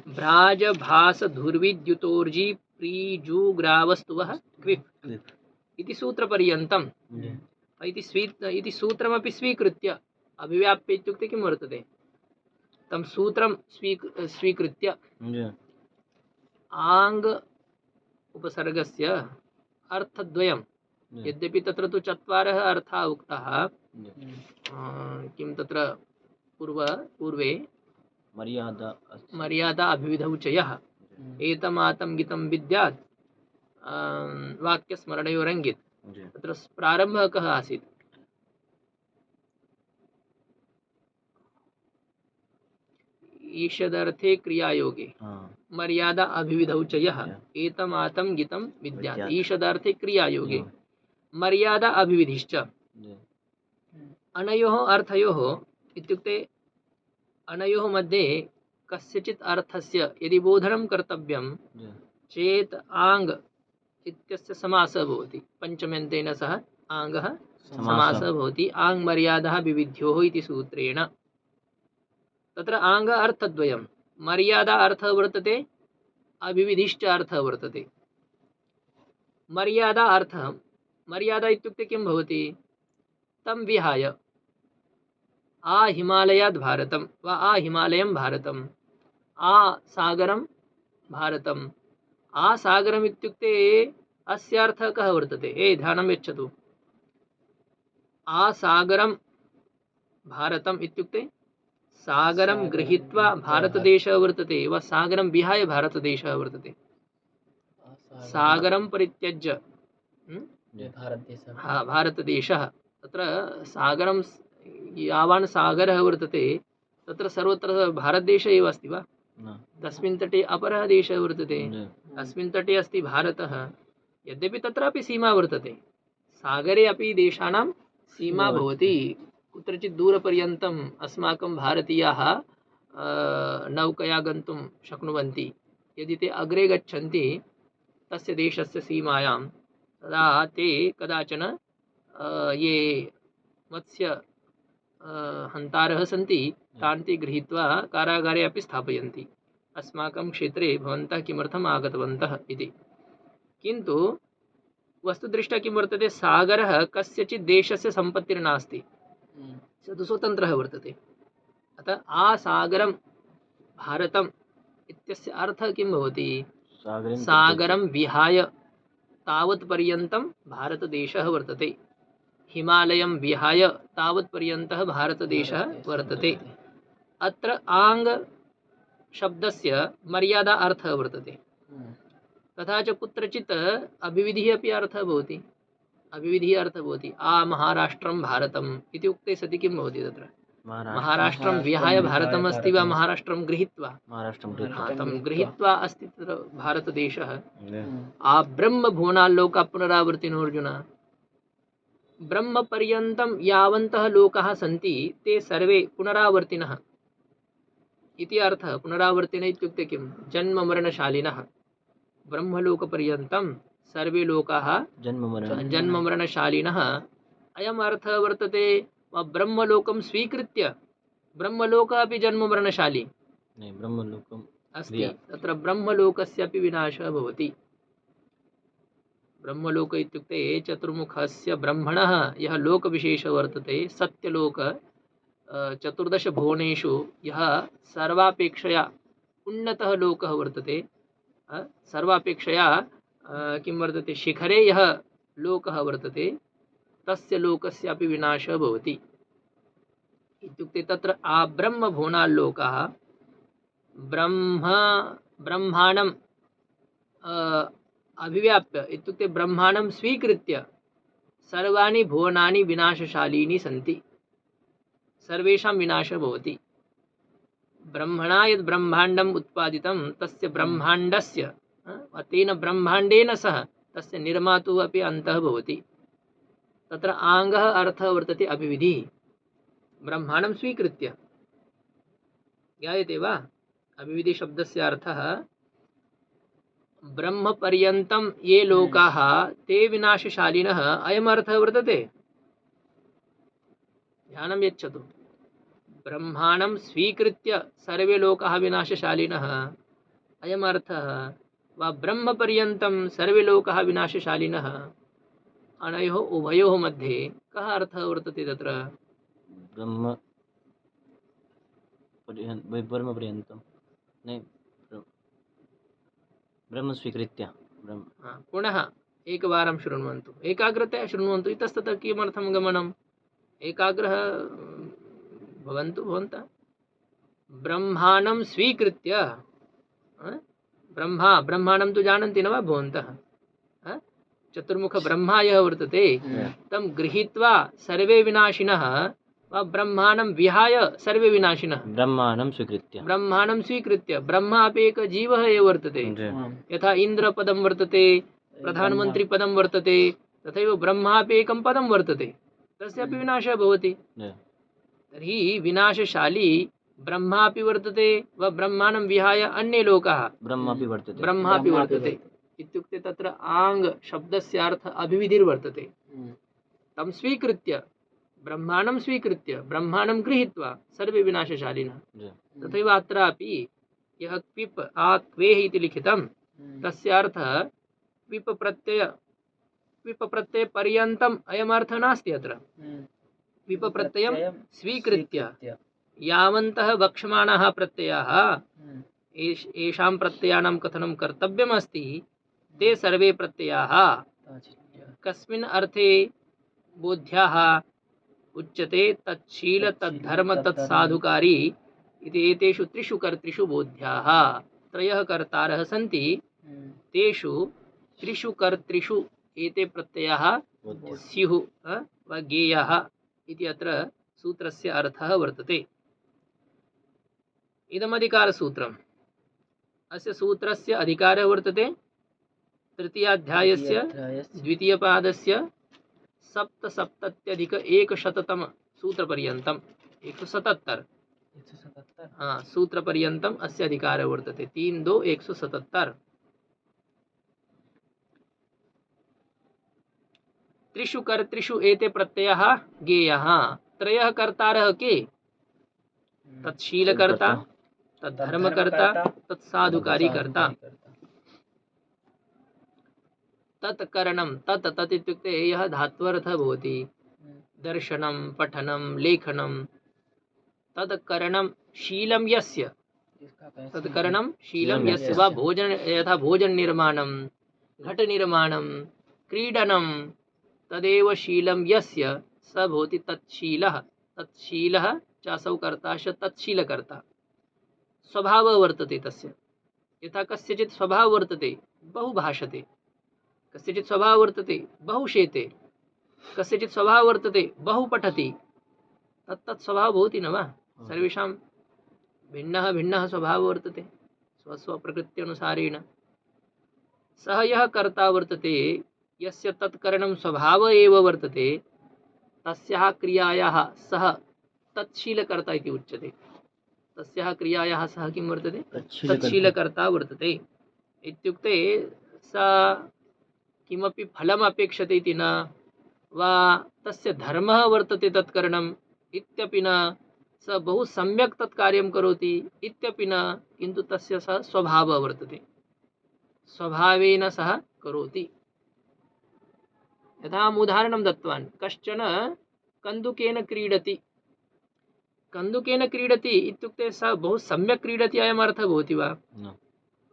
भ्राज भास धुर्विद्युतोर्जी प्रीजुग्रावस्तुवः क्विप् इति सूत्रपर्यन्तम् इति सूत्रमपि स्वीकृत्य, अभिव्याप्य इत्युक्ते किं वर्तते, तं सूत्रं स्वीकृत्य आङ् उपसर्गस्य अर्थद्वयं, यद्यपि तत्र तु चत्वारः अर्थाः उक्ताः, किं तत्र पूर्वे मर्यादा अभिविधौ च यः एतमातं गीतं विद्यात् वाक्यस्मरणयोरङ्गित्, तत्र प्रारम्भः कः आसीत्, ईषदर्थे क्रियायोगे मर्यादा अभिविधौ च यः एतमातं गीतं विद्यात्, ईषदर्थे क्रियायोगे मर्यादा अभिविधिश्च। अनयोः अर्थयोः इत्युक्ते अनयोः मध्ये कस्यचित् अर्थस्य यदि बोधनं कर्तव्यं चेत् आङ् इत्यस्य समासः भवति, पञ्चम्यन्तेन सह आङ्गः समासः भवति। आङ् मर्यादा विविध्योः इति सूत्रेण। तत्र आङ्ग अर्थद्वयं, मर्यादा अर्थः वर्तते, अभिविधिश्च अर्थः वर्तते। मर्यादा अर्थः, मर्यादा इत्युक्ते किं भवति, तं विहाय आ हिमालयात् भारतं वा आ हिमालयं भारतम्, आ सागरं भारतम्। आ सागरम् इत्युक्ते अस्य अर्थः कः वर्तते, ध्यानं यच्छतु। आ सागरं भारतम् इत्युक्ते सागरं गृहीत्वा भारतदेशः वर्तते वा सागरं विहाय भारतदेशः वर्तते। सागरं परित्यज्य भारतदेशः, तत्र सागरं यावान् सागरः वर्तते तत्र सर्वत्र भारतदेशः एव अस्ति वा, तस्मिन् तटे अपरः देशः वर्तते, अस्मिन् तटे अस्ति भारतः। यद्यपि तत्रापि सीमा वर्तते, सागरे अपि देशानां सीमा भवति, कुत्रचित् दूरपर्यन्तम् अस्माकं भारतीयाः नौकया गन्तुं शक्नुवन्ति। यदि ते अग्रे गच्छन्ति तस्य देशस्य सीमायां, तदा ते कदाचन ये मत्स्य हन्तारः सन्ति तान् ते गृहीत्वा कारागारे अपि स्थापयन्ति, अस्माकं क्षेत्रे भवन्तः किमर्थम् आगतवन्तः इति। किन्तु वस्तुदृष्ट्या किं वर्तते, सागरः कस्यचित् देशस्य सम्पत्तिर्नास्ति, स तु स्वतन्त्रः वर्तते। अतः आसागरं भारतम् इत्यस्य अर्थः किं भवति, सागरं विहाय तावत् पर्यन्तं भारतदेशः वर्तते, हिमालयं विहाय तावत् पर्यन्तः भारतदेशः वर्तते। अत्र आङ् शब्दस्य मर्यादा अर्थः वर्तते। तथा च कुत्रचित् अभिविधिः अपि अर्थः भवति, अभिविधिः अर्थः भवति आ महाराष्ट्रं भारतम् इति उक्ते सति किं भवति, तत्र महाराष्ट्रं विहाय भारतम् अस्ति वा महाराष्ट्रं गृहीत्वा, तं गृहीत्वा अस्ति तत्र भारतदेशः। आ ब्रह्म भुवनाल्लोका पुनरावर्तिनोऽर्जुन, ब्रह्मपर्यन्तं यावन्तः लोकाः सन्ति ते सर्वे पुनरावर्तिनः इति अर्थः। पुनरावर्तिनः इत्युक्ते किं, जन्ममरणशालिनः। ब्रह्मलोकपर्यन्तं सर्वे लोकाः जन्ममरणशालिनः, अयम् अर्थः वर्तते। ब्रह्मलोकं स्वीकृत्य, ब्रह्मलोकः अपि जन्ममरणशाली अस्ति, तत्र ब्रह्मलोकस्य अपि विनाशः भवति। ब्रह्मलोक इत्युक्ते चतुर्मुखस्य ब्रह्मणः यः लोकविशेषः वर्तते, सत्यलोक चतुर्दश भुवनेषु यः सर्वापेक्षया उन्नतः लोकः वर्तते, सर्वापेक्षया किं वर्तते, शिखरे यः लोकः वर्तते तस्य लोकस्यापि विनाशः भवति। इत्युक्ते तत्र आब्रह्मभुवनाल्लोकाः ब्रह्माण्डं अभिव्याप्य, इत्युक्ते ब्रह्माण्डं स्वीकृत्य सर्वाणि भुवनानि विनाशशालीनि सन्ति, सर्वेषां विनाशः भवति। ब्रह्मणा यद् ब्रह्माण्डम् उत्पादितं तस्य ब्रह्माण्डस्य तेन ब्रह्माण्डेन सह तस्य निर्मातुः अपि अन्तः भवति। तत्र आङ्गः अर्थः वर्तते अभिविधिः, ब्रह्माण्डं स्वीकृत्य। ज्ञायते वा अभिविधिशब्दस्य अर्थः? ब्रह्मपर्यन्तं ये लोकाः ते विनाशशालिनः, अयम् अर्थः वर्तते। ध्यानं यच्छतु। ब्रह्माण्डं स्वीकृत्य सर्वे लोकाः विनाशशालिनः, अयम् अर्थः। वा ब्रह्मपर्यन्तं सर्वे लोकाः विनाशशालिनः, अनयोः उभयोः मध्ये कः अर्थः वर्तते तत्र? ब्रह्मपर्यन्तं नहीं, ब्रह्म स्वीकृत्य ब्रह्म। पुनः एकवारं शृण्वन्तु, एकाग्रतया शृण्वन्तु। इतस्ततः किमर्थं गमनम्? एकाग्रः भवन्तु भवन्तः। ब्रह्माण्डं स्वीकृत्य, ब्रह्माण्डं तु जानन्ति न वा भवन्तः? चतुर्मुख ब्रह्मा यः वर्तते तं गृहीत्वा सर्वे विनाशिनः, वा ब्रह्माण्डं विहाय सर्वे विनाशिनः? ब्रह्माण्डं स्वीकृत्य। ब्रह्मा अपि एक जीवः एव वर्तते। यथा इन्द्रपदं वर्तते, प्रधानमन्त्रीपदं वर्तते, तथैव ब्रह्मा अपि एकं पदं वर्तते, तस्यापि विनाशः भवति। तर्हि विनाशशाली ब्रह्मा अपि वर्तते, वा ब्रह्माण्डं विहाय अन्ये लोकाः ब्रह्मापि वर्तते। इत्युक्ते तत्र आङ् शब्दस्य अर्थः अभिविधिर्वर्तते। तं स्वीकृत्य, ब्रह्माण्डं स्वीकृत्य, ब्रह्माण्डं गृहीत्वा सर्वे विनाशशालिनः। तथैव अत्रापि यः क्विप् आक्वेः इति लिखितं तस्य अर्थः क्विप् प्रत्यय पर्यन्तम् अयम् अर्थः नास्ति। अत्र क्विप् प्रत्ययं स्वीकृत्य यावन्तः वक्ष्यमाणाः प्रत्ययाः, येषां प्रत्ययानां कथनं कर्तव्यमस्ति, ते सर्वे प्रत्ययाः कस्मिन् अर्थे बोध्याः उच्यते? तच्छील तद्धर्म तत्साधुकारी इति एतेषु त्रिषु कर्तृषु बोध्याः। त्रयः कर्तारः सन्ति, तेषु त्रिषु कर्तृषु एते प्रत्ययाः स्युः वा ज्ञेयाः इति अत्र सूत्रस्य अर्थः वर्तते। इदमधिकारसूत्रम्। अस्य सूत्रस्य अधिकारः वर्तते तृतीयाध्यायस्य द्वितीयपादस्य 77+100 सूत्रपर्यन्तम्, 177 सूत्रपर्यन्तम् अस्य अधिकारः वर्तते। 3-2-177। त्रिषु कर्तृषु एते प्रत्ययाः ज्ञेयाः। त्रयः कर्तारः के? तत्शीलकर्ता, तद्धर्मकर्ता, तत्साधुकारी कर्ता। तत्करणं, तत् इत्युक्ते यः धात्वर्थः भवति, दर्शनं, पठनं, लेखनं, तत्करणं शीलं यस्य, तत्करणं शीलं यस्य वा भोजन, यथा भोजननिर्माणं, घटनिर्माणं, क्रीडनं, तदेव शीलं यस्य स भवति तत्शीलः। तत्शीलः चासौ कर्ता च तत्शीलकर्ता। स्वभावः वर्तते तस्य। यथा कस्यचित् स्वभावः वर्तते बहु भाषते, कस्यचित् स्वभावः वर्तते बहु शेते, कस्यचित् स्वभावः वर्तते बहु पठति, तत्तत् स्वभावः भवति न वा? सर्वेषां भिन्नः भिन्नः स्वभावः वर्तते स्वस्वप्रकृत्यनुसारेण। सः यः कर्ता वर्तते, यस्य तत्करणं स्वभावः एव वर्तते, तस्याः क्रियायाः सः तत्शीलकर्ता इति उच्यते। तस्याः क्रियायाः सः किं वर्तते? तत्शीलकर्ता वर्तते। इत्युक्ते स किमपि फलम् अपेक्षते इति न, वा तस्य धर्मः वर्तते तत्करणम् इत्यपि न, स बहु सम्यक् तत् कार्यं करोति इत्यपि न, किन्तु तस्य सः स्वभावः वर्तते, स्वभावेन सः करोति। यथा अहम् उदाहरणं दत्तवान्, कश्चन कन्दुकेन क्रीडति, कन्दुकेन क्रीडति इत्युक्ते सः बहु सम्यक् क्रीडति अयम् अर्थः भवति वा? न।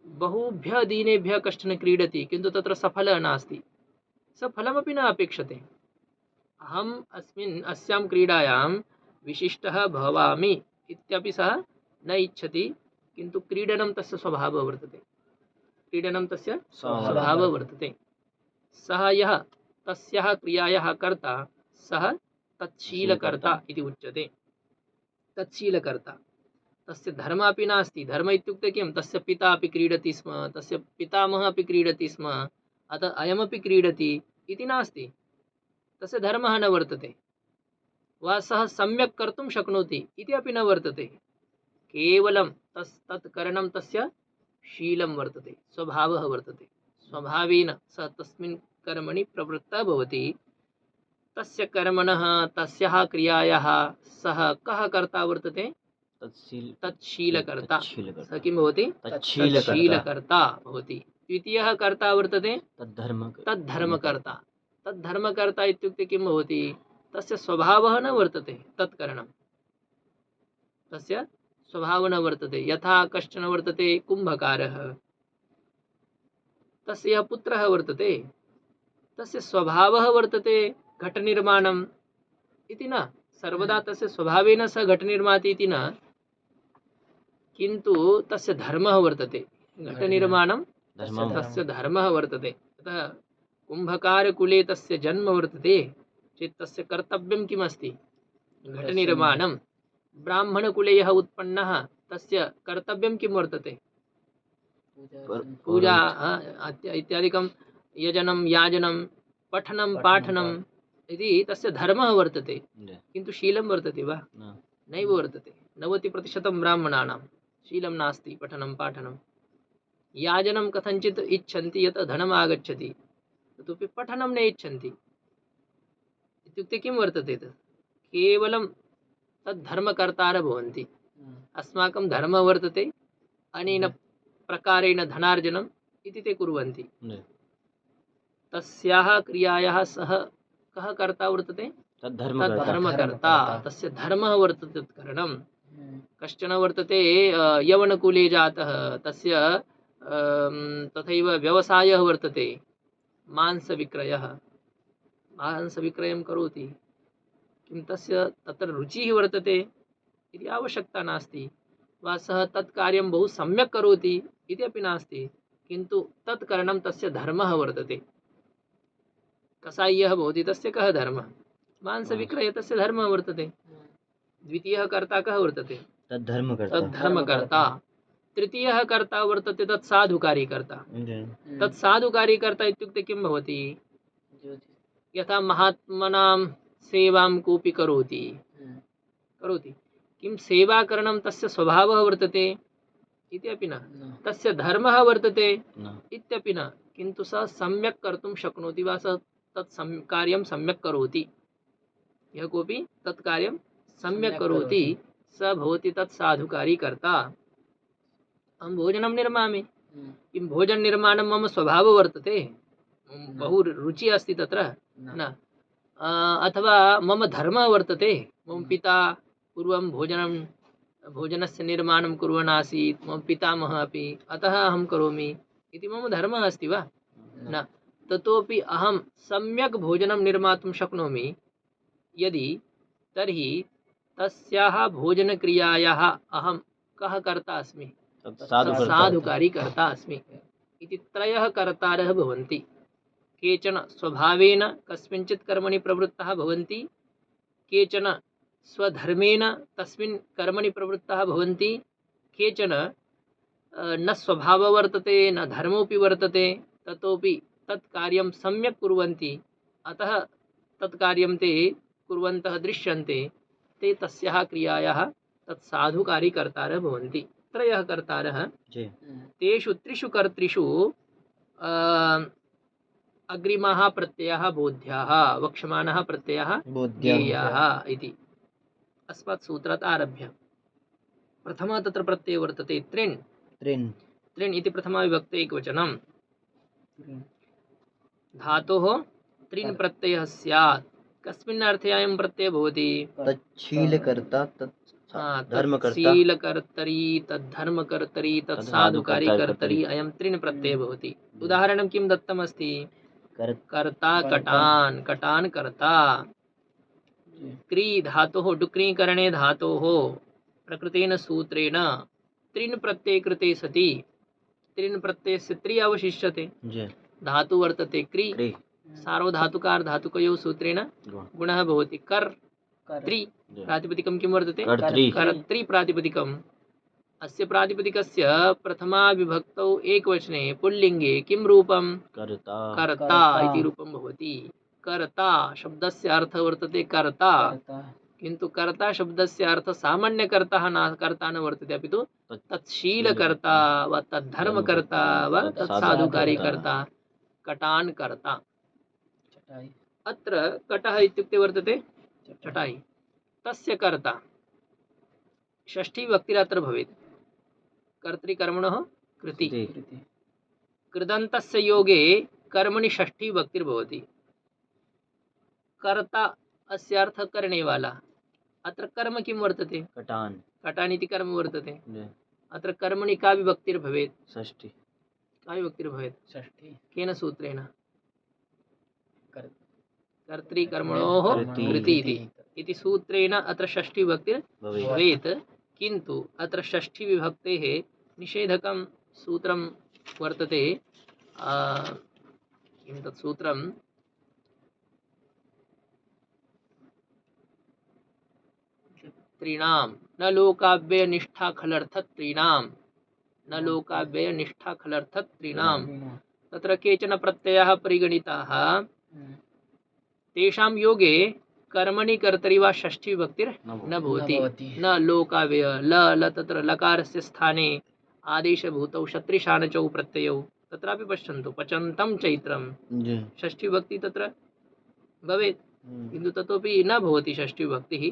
बहुभ्यः दिनेभ्यः कश्चन क्रीडति किन्तु तत्र सफलः नास्ति, स फलमपि न अपेक्षते। अहम् अस्यां क्रीडायां विशिष्टः भवामि इत्यपि सः न इच्छति, किन्तु क्रीडनं तस्य स्वभावः वर्तते, क्रीडनं तस्य स्वभावः वर्तते। सः यः तस्याः क्रियायाः कर्ता सः तत्शीलकर्ता इति उच्यते। तत्शीलकर्ता, तस्य धर्मः अपि नास्ति। धर्म इत्युक्ते किं? तस्य पिता अपि क्रीडति स्म, तस्य पितामहः अपि क्रीडति स्म, अतः अयमपि क्रीडति इति नास्ति, तस्य धर्मः न वर्तते। वा सः सम्यक् कर्तुं शक्नोति इति अपि न वर्तते, केवलं तत् करणं तस्य शीलं वर्तते, स्वभावः वर्तते। स्वभावेन सः तस्मिन् कर्मणि प्रवृत्तः भवति। तस्य कर्मणः तस्याः क्रियायाः सः कः कर्ता वर्तते? तत्शीलकर्ता। स किं भवति? तत्शीलकर्ता भवति। द्वितीयः कर्ता वर्तते तद्धर्मकर्ता। तद्धर्मकर्ता इत्युक्ते किं भवति? तस्य स्वभावः न वर्तते तत्करणं, तस्य स्वभावः न वर्तते। यथा कश्चन वर्तते कुम्भकारः, तस्य पुत्रः वर्तते, तस्य स्वभावः वर्तते घटनिर्माणम् इति न, सर्वदा तस्य स्वभावेन सः घटनिर्माति इति न, किन्तु तस्य धर्मः वर्तते, घटनिर्माणं तस्य धर्मः वर्तते। अतः कुम्भकारकुले तस्य जन्म वर्तते चेत् तस्य कर्तव्यं किम् अस्ति? घटनिर्माणं। ब्राह्मणकुले यः उत्पन्नः तस्य कर्तव्यं किं वर्तते? पूजा इत्यादिकं, यजनं याजनं पठनं पाठनम् इति तस्य धर्मः वर्तते, किन्तु शीलं वर्तते वा? नैव वर्तते। 90% ब्राह्मणानां शीलं नास्ति, पठनं पाठनं। याजनं कथञ्चित् इच्छन्ति यत् धनम् आगच्छति, तथापि पठनं न इच्छन्ति। इत्युक्ते किं वर्तते? तत् केवलं तद्धर्मकर्तारः भवन्ति। अस्माकं धर्मः वर्तते अनेन प्रकारेण धनार्जनम् इति ते कुर्वन्ति। तस्याः क्रियायाः सः कः कर्ता वर्तते? तद्धर्मकर्ता। तस्य धर्मः वर्तते तत्करणं। कश्चन वर्तते यवनकुले जातः, तस्य तथैव व्यवसायः वर्तते मांसविक्रयः, मांसविक्रयं करोति, किं तस्य तत्र रुचिः वर्तते इति आवश्यकता नास्ति, वा सः तत् कार्यं बहु सम्यक् करोति इति अपि नास्ति, किन्तु तत् करणं तस्य धर्मः वर्तते। कसाय्यः भवति, तस्य कः धर्मः? मांसविक्रयः, तस्य धर्मः वर्तते। द्वितीयः कर्ता कः वर्तते? तद्धर्मकर्ता। तृतीयः कर्ता वर्तते तत्साधुकारी कर्ता। तत्साधुकारी कर्ता इत्युक्ते किं भवति? यथा महात्मनां सेवां कोऽपि करोति, किं सेवाकरणं तस्य स्वभावः वर्तते इति अपि न, तस्य धर्मः वर्तते इत्यपि न, किन्तु सः सम्यक् कर्तुं शक्नोति वा? सः तत् कार्यं सम्यक् करोति। यः कोऽपि तत् कार्यं सम्यक् करोति स भवति तत् साधुकारी कर्ता। अहं भोजनं निर्मामि, किं भोजननिर्माणं मम स्वभावः वर्तते, बहु रुचिः अस्ति तत्र न, अथवा मम धर्मः वर्तते, मम पिता पूर्वं भोजनस्य निर्माणं कुर्वन् आसीत्, मम पितामहः अपि, अतः अहं करोमि इति मम धर्मः अस्ति वा? न। ततोपि अहं सम्यक् भोजनं निर्मातुं शक्नोमि यदि, तर्हि तस्याः भोजनक्रियायाः अहं कः कर्ता अस्मि? साधुकारी कर्ता अस्मि इति त्रयः कर्तारः भवन्ति। केचन स्वभावेन कस्मिंश्चित् कर्मणि प्रवृत्ताः भवन्ति, केचन स्वधर्मेण तस्मिन् कर्मणि प्रवृत्ताः भवन्ति, केचन न स्वभावः वर्तते न धर्मोऽपि वर्तते, ततोपि तत् कार्यं सम्यक् कुर्वन्ति, अतः तत् कार्यं ते कुर्वन्तः दृश्यन्ते, ते तस्याः क्रियायाः तत् साधुकारी कर्तारः भवन्ति। त्रयः कर्तारः, तेषु त्रिषु कर्तृषु अग्रिमाः प्रत्ययाः बोध्याः, वक्ष्यमाणः प्रत्ययः ज्ञेयः इति अस्मात् सूत्रात् आरभ्य। प्रथमः तत्र प्रत्ययः वर्तते त्रिण्। त्रिण् इति प्रथमा विभक्ते एकवचनं। धातोः त्रिन् प्रत्ययः स्यात्। कस्मिन् अर्थे अयं प्रत्ययः भवति? तच्छीलकर्ता धर्मकर्ता तत्शीलकर्तरी तद्धर्मकर्तरी तत्साधुकारी कर्तरी अयं त्रीन् प्रत्ययः भवति। उदाहरणं किं दत्तमस्ति? कर्ता कटान्, कटान् कर्ता। क्री धातोः डुक्रीकरणे धातोः प्रकृतेन सूत्रेण त्रीन् प्रत्यये कृते सति त्रीन् प्रत्ययस्य त्रि अवशिष्यते। जी धातु वर्तते क्री, सार्वधातुकार धातुकयोः सूत्रेण गुणः भवति कर् त्रि। प्रातिपदिकं किं वर्तते? कर्तृ प्रातिपदिकम्। अस्य प्रातिपदिकस्य प्रथमा विभक्तौ एकवचने पुल्लिङ्गे किं रूपं? कर्ता इति रूपं भवति। कर्ता शब्दस्य अर्थः वर्तते कर्ता, किन्तु कर्ता शब्दस्य अर्थः सामान्यकर्ता न वर्तते, अपि तु तत्शीलकर्ता वा तद्धर्मकर्ता वा तत्साधुकारी कर्ता, कटान् कर्ता। अत्र कटः इत्युक्ते वर्तते चटाई। तस्य कर्ता षष्ठी विभक्तिरत्र भवेत्। कर्तृकर्मणः कृति। कृदन्तस्य योगे कर्मणि षष्ठी विभक्तिर्भवति। कर्ता अस्य अर्थः करने वाला। अत्र कर्म किं वर्तते? कटान्। कटान् इति कर्म वर्तते। अत्र कर्मणि का विभक्तिर्भवेत्? षष्ठी। का विभक्तिर्भवेत्? षष्ठी। केन सूत्रेण? कर्तृकर्मणोः कृति इति सूत्रेण अत्र षष्ठी विभक्तिर्भवेत्। किन्तु अत्र षष्ठी विभक्तेः निषेधकं सूत्रं वर्तते। किं तत् सूत्रं? त्रीणां न लोकाव्ययनिष्ठा खलर्थत्रीणां, न लोकाव्ययनिष्ठा खलर्थत्रीणां। तत्र केचन प्रत्ययाः परिगणिताः, तेषां योगे कर्मणि कर्तरि वा षष्ठी विभक्तिर् न भवति। न लोकाव्यय ल तत्र लकारस्य स्थाने आदेशभूतौ शत्रिशानचौ प्रत्ययौ। तत्रापि पश्यन्तु, पचन्तं चैत्रं षष्ठी विभक्ति तत्र भवेत्, किन्तु ततोपि न भवति षष्ठी विभक्तिः।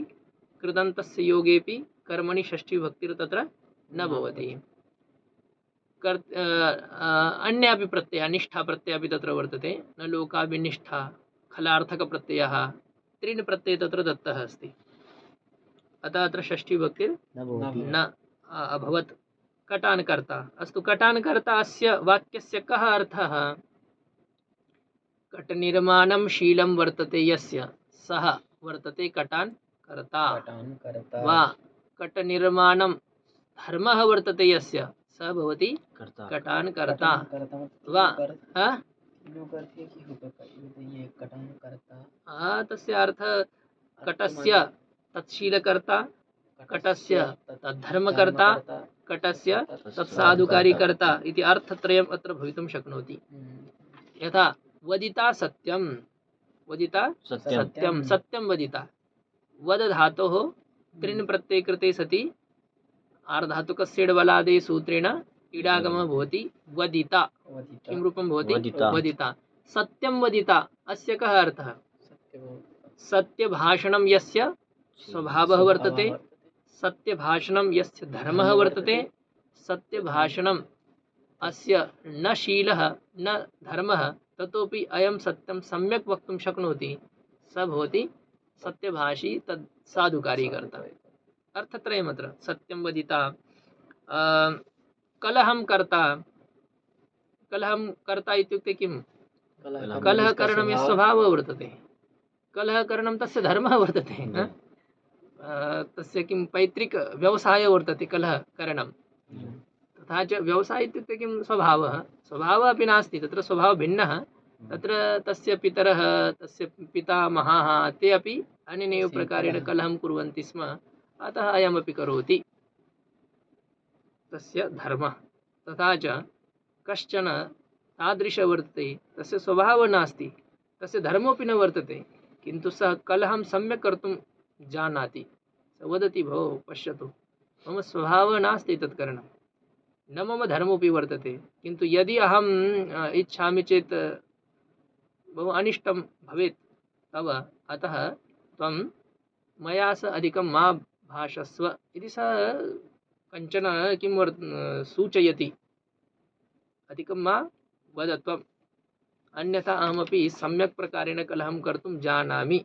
कृदन्तस्य योगेपि कर्मणि षष्ठी विभक्तिर् तत्र न भवति। अन्यापि प्रत्ययः निष्ठा प्रत्ययः अपि तत्र वर्तते। न लोकाभिनिष्ठा खलार्थकप्रत्ययः, त्रीन् प्रत्यये तत्र दत्तः अस्ति। अतः अत्र षष्ठी विभक्तिर् न अभवत्। कटान् कर्ता। अस्तु, कटान् कर्ता अस्य वाक्यस्य कः अर्थः? कटनिर्माणं शीलं वर्तते यस्य सः वर्तते कटान् कर्ता, वा कटनिर्माणं धर्मः वर्तते यस्य सः भवति कटान् कर्ता, वा तस्य अर्थः कटस्य तत्शीलकर्ता, कटस्य तद्धर्मकर्ता, कटस्य तत्साधुकारी कर्ता इति अर्थत्रयम् अत्र भवितुं शक्नोति। यथा वदिता सत्यं, वदिता सत्यं, सत्यं वदिता। वद धातोः त्रीन् प्रत्यये कृते सति आर्धातुकस्य इडबलादे सूत्रेण इडागमः भवति वदिता। किं रूपं भवति? वदिता। सत्यं वदिता अस्य कः अर्थः? सत्यभाषणं यस्य स्वभावः वर्तते, सत्यभाषणं यस्य धर्मः वर्तते, सत्यभाषणं अस्य न शीलः न धर्मः, ततोपि अयं सत्यं सम्यक् वक्तुं शक्नोति, स भवति सत्यभाषी तद् साधुकारी कर्ता। अर्थत्रयमत्र सत्यं वदिता। कलहं कर्ता। कलहं कर्ता इत्युक्ते किं? कलहकरणं यस्य स्वभावः वर्तते, कलहकरणं तस्य धर्मः वर्तते। तस्य किं पैतृक व्यवसायः वर्तते कलहकरणं। तथा च व्यवसाय इत्युक्ते किं? स्वभावः। स्वभावः अपि नास्ति, तत्र स्वभावः भिन्नः। तत्र तस्य पितरः, तस्य पितामहाः ते अपि अनेनैव प्रकारेण कलहं कुर्वन्ति स्म, अतः अयमपि करोति, तस्य धर्मः। तथा च कश्चन तादृशः वर्तते, तस्य स्वभावः नास्ति, तस्य धर्मोऽपि न वर्तते, किन्तु सः कलहं सम्यक् कर्तुं जानाति। स वदति, भो पश्यतु, मम स्वभावः नास्ति तत् करणं, न मम धर्मोऽपि वर्तते, किन्तु यदि अहम् इच्छामि चेत् बहु अनिष्टं भवेत् तव, अतः त्वं मया सह अधिकं मा भाषस्व इति सः कञ्चन किं सूचयति, अधिकं मा वद त्वम्, अन्यथा अहमपि सम्यक् प्रकारेण कलहं कर्तुं जानामि।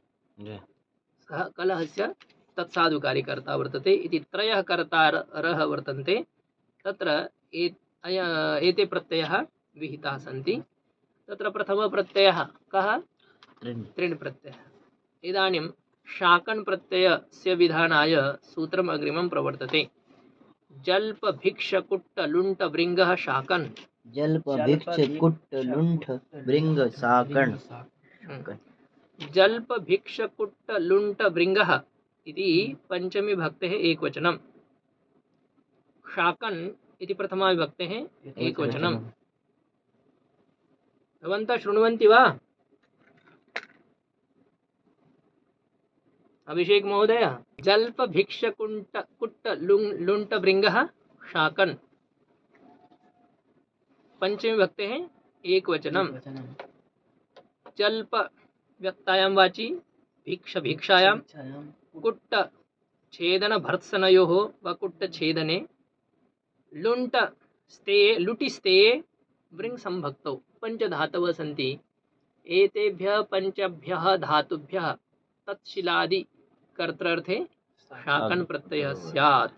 सः कलहस्य तत्साधुकारि कर्ता वर्तते इति त्रयः कर्तारः वर्तन्ते तत्र एते प्रत्ययः विहिताः सन्ति। तत्र प्रथमः प्रत्ययः कः? त्रिण् प्रत्ययः। इदानीं शाकन् प्रत्ययस्य विधानाय सूत्रम् अग्रिमं प्रवर्तते। जल्प भिक्ष कुट्ट लुण्ट भृङ्गः शाकन्। जल्प भिक्ष कुट्ट लुण्ठ भृङ्ग शाकन्। जल्प भिक्ष कुट्ट लुण्ट भृङ्गः इति पंचमी विभक्तेः एकवचनं। शाकन् इति प्रथमा विभक्तेः एकवचनं। भवन्तः शृण्वन्ति वा? अभिषेक महोदय, जल्प भिक्ष कुट्ट लुण्ट भृङ्गः शाकन् पंचमी विभक्तेः एकवचनं। जल्प व्यक्तायां वाची, भिक्ष भिक्षायां, कुट्ट छेदन भर्त्सनयोः वा कुट्ट छेदने, लुण्ट स्तेये लुटि स्तेये वृङ् संभक्तौ पंचधातवः सन्ति। एतेभ्यः पंचभ्यः धातुभ्यः तत्शिलादि कर्तृर्थे शाकन् प्रत्ययः स्यात्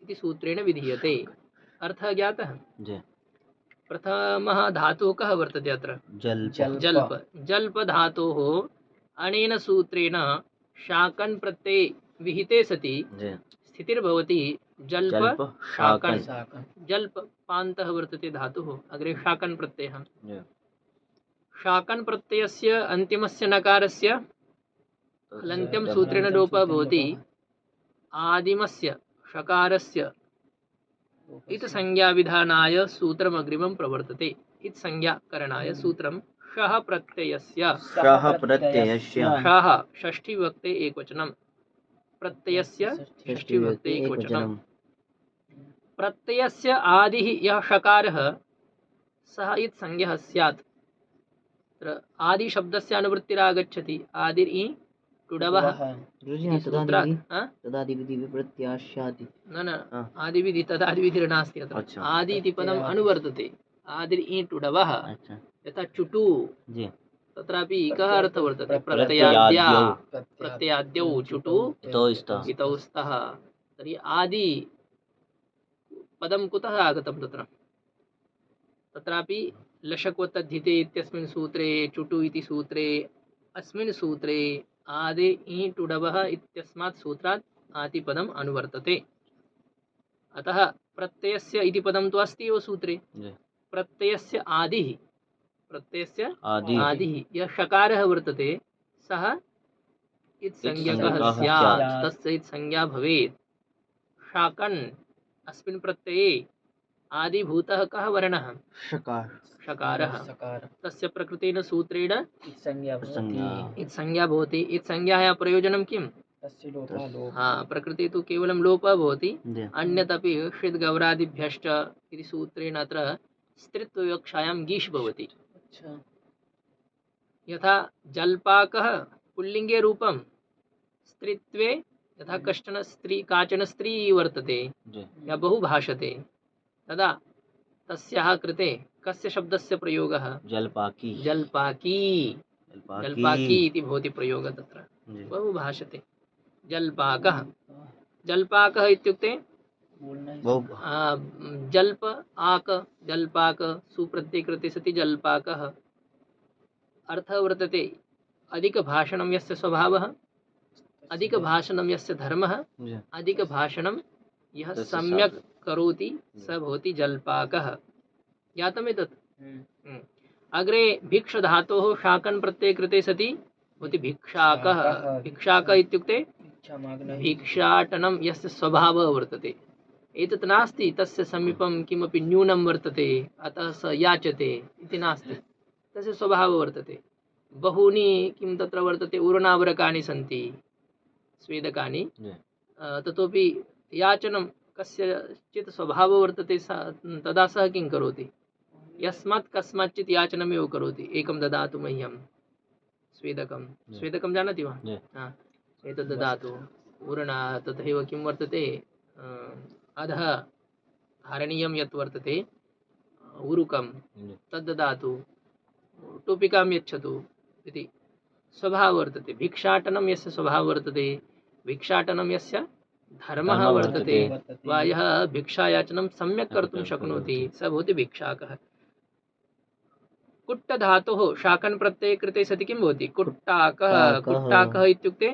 इति सूत्रेण विधीयते। अर्थः ज्ञातः? प्रथमः धातुः कः वर्तते अत्र? जल्प। जल्प धातोः अनेन सूत्रेण शाकन् प्रत्यये विहिते सति स्थितिर्भवति जल्प शाकन्। जल्प पान्तः वर्तते धातुः, अग्रे शाकन् प्रत्ययः। शाकन् प्रत्ययस्य अन्तिमस्य नकारस्य हलन्त्यं सूत्रेण लोपः भवति। आदिमस्य शकारस्य इत संज्ञा विधानाय सूत्रम् अग्रिमं प्रवर्तते। इत संज्ञा करणाय सूत्रं शः प्रत्ययस्य। शः षष्ठी विभक्ते एकवचनं। प्रत्ययस्य षष्ठी विभक्ते एकवचनं। प्रत्ययस्य आदिः यः शकारः सः इत संज्ञः स्यात्। आदि शब्दस्य अनुवृत्तिरागच्छति। आदिर् इ टुडवः न आदिविधि तदादिविधिर्नास्ति अत्र। आदि इति पदम् अनुवर्तते। आदिर् इ टुडवः यथा चुटु तत्रापि इकः अर्थः वर्तते। प्रत्ययाद्यौ चुटु इतौ स्तः। तर्हि आदि पदं कुतः आगतं तत्र? तत्रापि लशक्वतद्धिते इत्यस्मिन् सूत्रे, चुटु इति सूत्रे, अस्मिन् सूत्रे आदि इ टुडवः इत्यस्मात् सूत्रात् आदिपदम् अनुवर्तते। अतः प्रत्ययस्य इति पदं तु अस्ति एव सूत्रे। प्रत्ययस्य आदिः यः शकारः वर्तते सः इत् संज्ञकः स्यात्। तस्य इत् संज्ञा भवेत्। शाकन् अस्मिन् प्रत्यये आदिभूतः कः वर्णः? शकारः। तस्य प्रकृतेन सूत्रेण इत् संज्ञा भवति। इत् संज्ञायाः प्रयोजनं किम्? प्रकृते तु केवलं लोपः भवति। अन्यदपि षिद् गौरादिभ्यश्च इति सूत्रेण अत्र स्त्रीत्वविवक्षायां गीष् भवति। यथा जल्पाकः पुल्लिङ्गे रूपं स्त्रीत्वे, यथा काचन स्त्री वर्तते या बहु भाषते, तदा तस्याः कृते कस्य शब्दस्य प्रयोगः? जल्पाकी इति भवति प्रयोगः तत्र। बहु भाषते जल्पाकः। जल्पाकः इत्युक्ते जल्पाक सुप्रत्यये कृते सति जल्पाकः। अर्थः वर्तते अधिकभाषणं यस्य स्वभावः, अधिकभाषणं यस्य धर्मः, अधिकभाषणं यः सम्यक् करोति स भवति जल्पाकः। ज्ञातमेतत्? अग्रे भिक्ष धातोः शाकन् प्रत्यये कृते सति भवति भिक्षाकः। भिक्षाकः इत्युक्ते भिक्षाटनं यस्य स्वभावः वर्तते। एतत् नास्ति तस्य समीपं किमपि न्यूनं वर्तते अतः स याचते इति नास्ति। तस्य स्वभावः वर्तते। बहूनि किं तत्र वर्तते, ऊर्णावरकानि सन्ति, स्वेदकानि, ततोपि याचनं कस्यचित् स्वभावः वर्तते तदा सः किं करोति? यस्मात् कस्माच्चित् याचनमेव करोति। एकं ददातु मह्यं स्वेदकं जानाति वा? एतद् ददातु। ऊर्णा तथैव किं वर्तते, अधः धारणीयं यत् वर्तते ऊरुकं तद् ददातु, टोपिकां यच्छतु इति स्वभावः वर्तते। भिक्षाटनं यस्य स्वभावः वर्तते भिक्षाटनं यस्य धर्मः धर्मः वर्तते वर्तते। वा यः भिक्षायाचनं सम्यक् कर्तुं शक्नोति स भवति भिक्षाकः। कुट्ट धातोः शाकन् प्रत्यये कृते सति किं भवति? कुट्टाकः। कुट्टाकः इत्युक्ते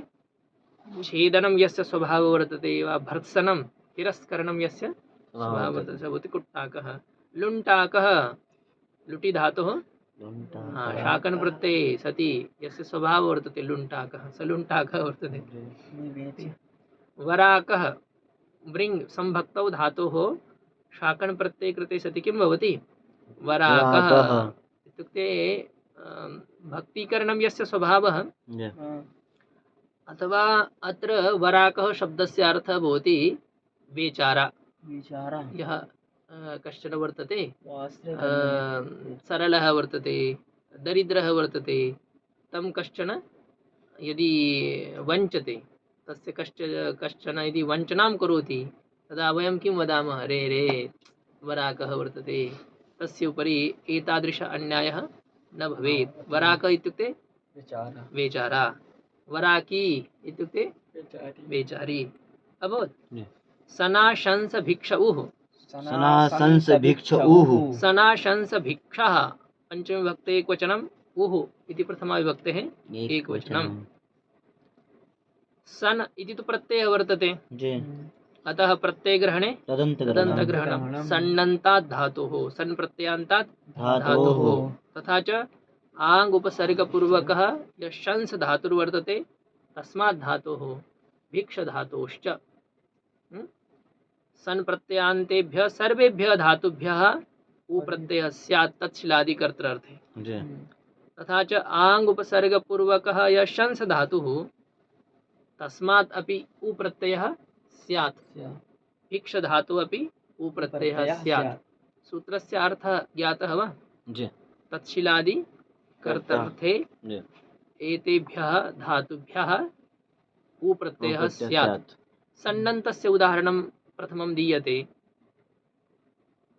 छेदनं यस्य स्वभावः वर्तते वा भर्त्सनं तिरस्करणं यस्य स्वभावः वर्तते स भवति कुट्टाकः। लुण्टाकः लुटि धातोः शाकन् प्रत्यये सति यस्य स्वभावः वर्तते लुण्टाकः स लुण्टाकः वर्तते। वराकः वृङ् संभक्तौ धातोः शाकन् प्रत्यये कृते सति किं भवति? वराकः इत्युक्ते भक्तीकरणं यस्य स्वभावः अथवा अत्र वराकः शब्दस्य अर्थः भवति बेचारा। यः कश्चन वर्तते सरलः वर्तते दरिद्रः वर्तते तं कश्चन यदि वञ्चते तस्य कश्चन यदि वञ्चनां करोति तदा वयं किं वदामः? रे रे वराकः वर्तते, तस्य उपरि एतादृश अन्यायः न भवेत्। वराकः इत्युक्ते बेचारा, वराकी इत्युक्ते बेचारी अभवत्। सनाशंस भिक्षुः सनाशंस भिक्षुः सनाशंस भिक्षः पंचमी विभक्ते एकवचनम् उः इति प्रथमा विभक्तेः एकवचनम्। सन इति तु प्रत्ययः वर्तते अतः प्रत्ययग्रहणे तदन्तग्रहणं सन्नन्तात् धातोः सन् प्रत्ययान्तात् धातोः तथा च आङ् उपसर्गपूर्वकः यः शंस धातुर्वर्तते तस्मात् धातोः भिक्ष धातोश्च सन् प्रत्ययान्तेभ्यः सर्वेभ्यः धातुभ्यः उ प्रत्ययः स्यात् तत्शिलादिकर्तृर्थे। तथा च आङ् उपसर्गपूर्वकः यः शंस धातुः तस्मात् अपि उ प्रत्ययः स्यात् भिक्ष धातुः अपि उ प्रत्ययः स्यात्। सूत्रस्य अर्थः ज्ञातः वा? तत्शिलादि कर्तृर्थे एतेभ्यः धातुभ्यः उ प्रत्ययः स्यात्। सन्नन्तस्य उदाहरणं प्रथमं दीयते।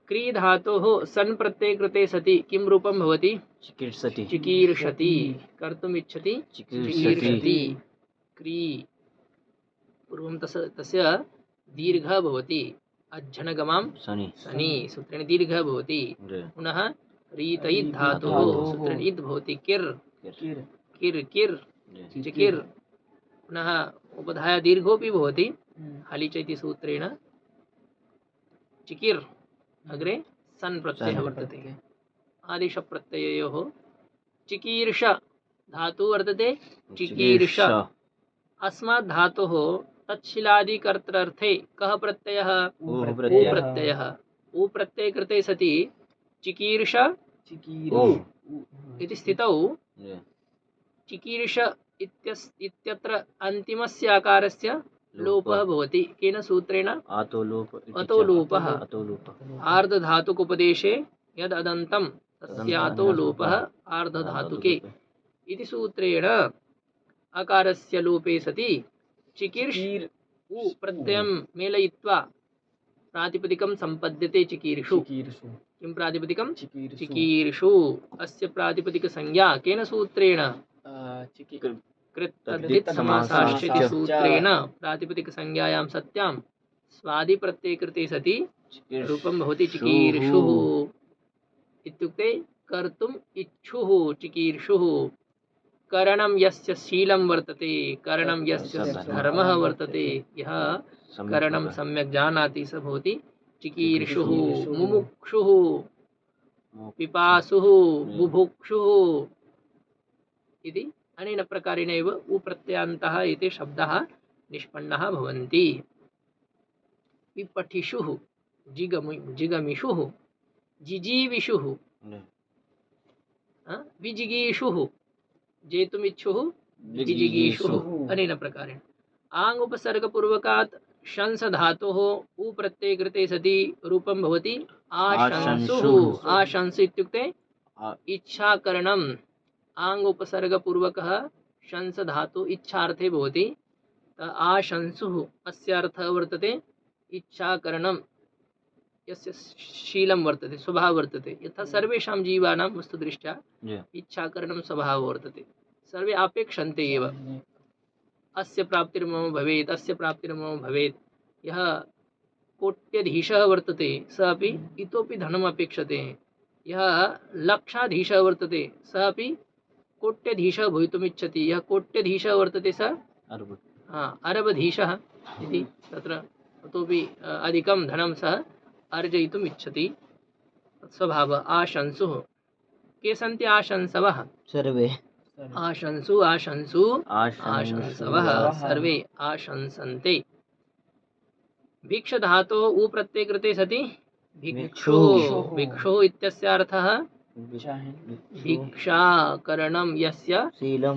क्री धातोः सन् प्रत्यये कृते सति किं रूपं भवति? चिकीर्षति। चिकीर्षति कर्तुम् इच्छति चिकीर्षति। क्री पूर्वं तस्य दीर्घः भवति अज्झनगमां सनि सूत्रेण दीर्घः भवति। पुनः रीतैत् धातोः सूत्रेण इत् भवति किर् किर् किर् चिकिर्। पुनः उपधाया दीर्घोऽपि भवति हलिच इति सूत्रेण चिकिर् अग्रे सन् प्रत्ययः वर्तते। आदिश प्रत्यययोः चिकीर्ष धातु वर्तते चिकीर्ष। अस्मात् धातोः तत्शिलादिकर्तृर्थे कः प्रत्ययः? उ प्रत्ययः। उ प्रत्यये कृते सति चिकीर्ष इति स्थितौ चिकीर्ष इत्यत्र अन्तिमस्य आकारस्य लोपः भवति। केन सूत्रेण? अतो लोपः। आर्धधातुकोपदेशे यद् अदन्तं तस्यातो लोपः आर्धधातुके इति सूत्रेण अकारस्य लोपे सति चिकीर्ष उ प्रत्ययं मेलयित्वा प्रातिपदिकं सम्पद्यते चिकीर्षु। किं प्रातिपदिकं? चिकीर्षु। अस्य प्रातिपदिकसंज्ञा केन सूत्रेण? कृत्तद्धित समासाश्च सूत्रेण प्रातिपदिकसंज्ञायां सत्यां स्वादि प्रत्यये कृते सति रूपं भवति चिकीर्षुः। इत्युक्ते कर्तुम् इच्छुः चिकीर्षुः। करणं यस्य शीलं वर्तते करणं यस्य धर्मः वर्तते यः करणं सम्यक् जानाति स भवति चिकीर्षुः। मुमुक्षुः पिपासुः बुभुक्षुः इति अनेन प्रकारेणैव उ प्रत्ययान्तः एते शब्दाः निष्पन्नाः भवन्ति। विपठिषुः जिगमिषुः जिजीविषुः विजिगीषुः जेतुमिच्छुः जिजिगीषुः अनेन प्रकारेण। आङ् उपसर्गपूर्वकात् शंस धातोः उ प्रत्यये कृते सति रूपं भवति आशंसुः। आशंस इत्युक्ते इच्छाकरणम्। आङ् उपसर्गपूर्वकः शंस धातु इच्छार्थे भवति। आशंसुः अस्य अर्थः वर्तते इच्छाकरणं यस्य शीलं वर्तते स्वभावः वर्तते। यथा सर्वेषां जीवानां वस्तुदृष्ट्या इच्छाकरणं स्वभावः वर्तते। सर्वे अपेक्षन्ते एव अस्य प्राप्तिर्मम भवेत्, अस्य प्राप्तिर्मम भवेत्, यः कोट्यधीशः वर्तते सः अपि इतोपि धनम् अपेक्षते, यः लक्षाधीशः वर्तते सः अपि कोट्यधीशः भवितुमिच्छति, यः कोट्यधीशः वर्तते सः अर्ब अरबधीशः इति तत्र इतोपि अधिकं धनं सः अर्जयितुम् इच्छति। स्वभावः आशंसुः। के सन्ति आशंसवः? सर्वे आशंसु आशंसु आशंसवः, सर्वे आशंसन्ते। भिक्ष धातो उ प्रत्यय कृते सति भिक्षु। भिक्षु इत्यस्य अर्थः भिक्षाकरणं यस्य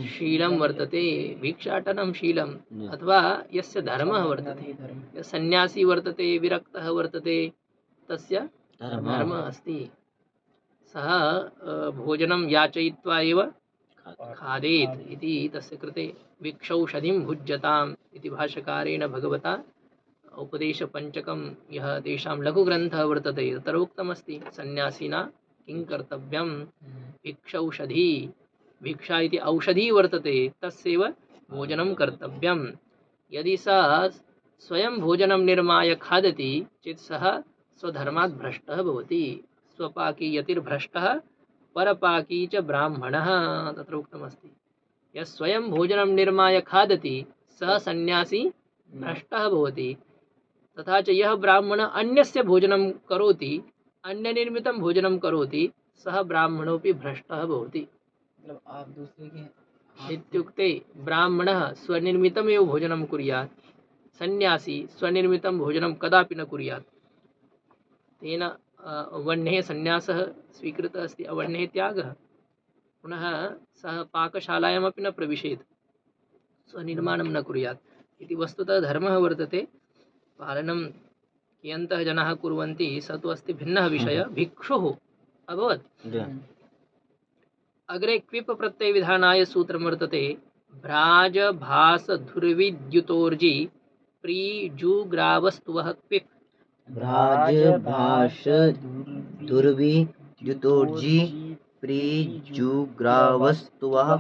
शीलं वर्तते, भिक्षाटनं शीलम्, अथवा यस्य धर्मः वर्तते, यः सन्यासी वर्तते, विरक्तः वर्तते, तस्य धर्मः अस्ति, सः भोजनं याचयित्वा एव खादेत् इति तस्य कृते भिक्षौषधिं भुज्यताम् इति भाष्यकारेण भगवता उपदेशपञ्चकं यः तेषां लघुग्रन्थः वर्तते तत्र उक्तमस्ति सन्यासिना किं कर्तव्यं, भिक्षौषधी, भिक्षा इति औषधी वर्तते, तस्यैव भोजनं कर्तव्यं। यदि सः स्वयं भोजनं निर्माय खादति चेत् सः स्वधर्मात् भ्रष्टः भवति। स्वपाकी यतिर्भ्रष्टः परपाकी च ब्राह्मणः, तत्र उक्तमस्ति। यः स्वयं भोजनं निर्माय खादति सः सन्यासी भ्रष्टः भवति, तथा च यः ब्राह्मणः अन्यस्य भोजनं करोति, अन्यनिर्मितं भोजनं करोति, सः ब्राह्मणोऽपि भ्रष्टः भवति। मतलब आप दूसरे के इत्युक्ते ब्राह्मणः स्वनिर्मितमेव भोजनं कुर्यात्, सन्यासी स्वनिर्मितं भोजनं कदापि न कुर्यात्। तेन वह्नेः सन्यासः स्वीकृतः अस्ति, अवह्नेः त्यागः। पुनः सः पाकशालायामपि न प्रविशेत्, स्वनिर्माणं न कुर्यात् इति वस्तुतः धर्मः वर्तते। पालनं कियन्तः जनाः कुर्वन्ति स तु अस्ति भिन्नः विषयः। भिक्षुः अभवत्। अग्रे क्विप् प्रत्ययविधानाय सूत्रं वर्तते भ्राज भास धुर्विद्युतोर्जि प्रीजुग्रावस्तुवः क्विप्। भ्राज भाष दुर्विद्युतोर्जि प्रीजुग्रावस्तुवः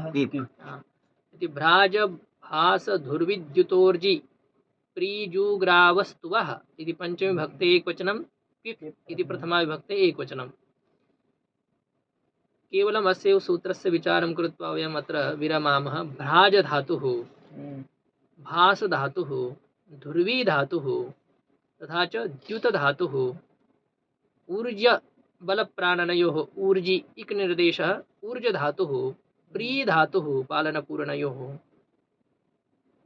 क्विप्। इति भ्राज भास धुर्विद्युतोर्जि प्रीजुग्रावस्तुवः इति पंचमी विभक्ते एकवचनं, क्विप् इति प्रथमा विभक्ते एकवचनं। केवलम् अस्यैव सूत्रस्य विचारं कृत्वा वयम् अत्र विरमामः। भ्राज धातुः, भास धातुः, धुर्वी धातुः तथा च द्युत धातुः, ऊर्ज बलप्राणनयोः ऊर्जि इक् निर्देशः, ऊर्ज धातुः, प्री धातुः पालनपूर्णयोः,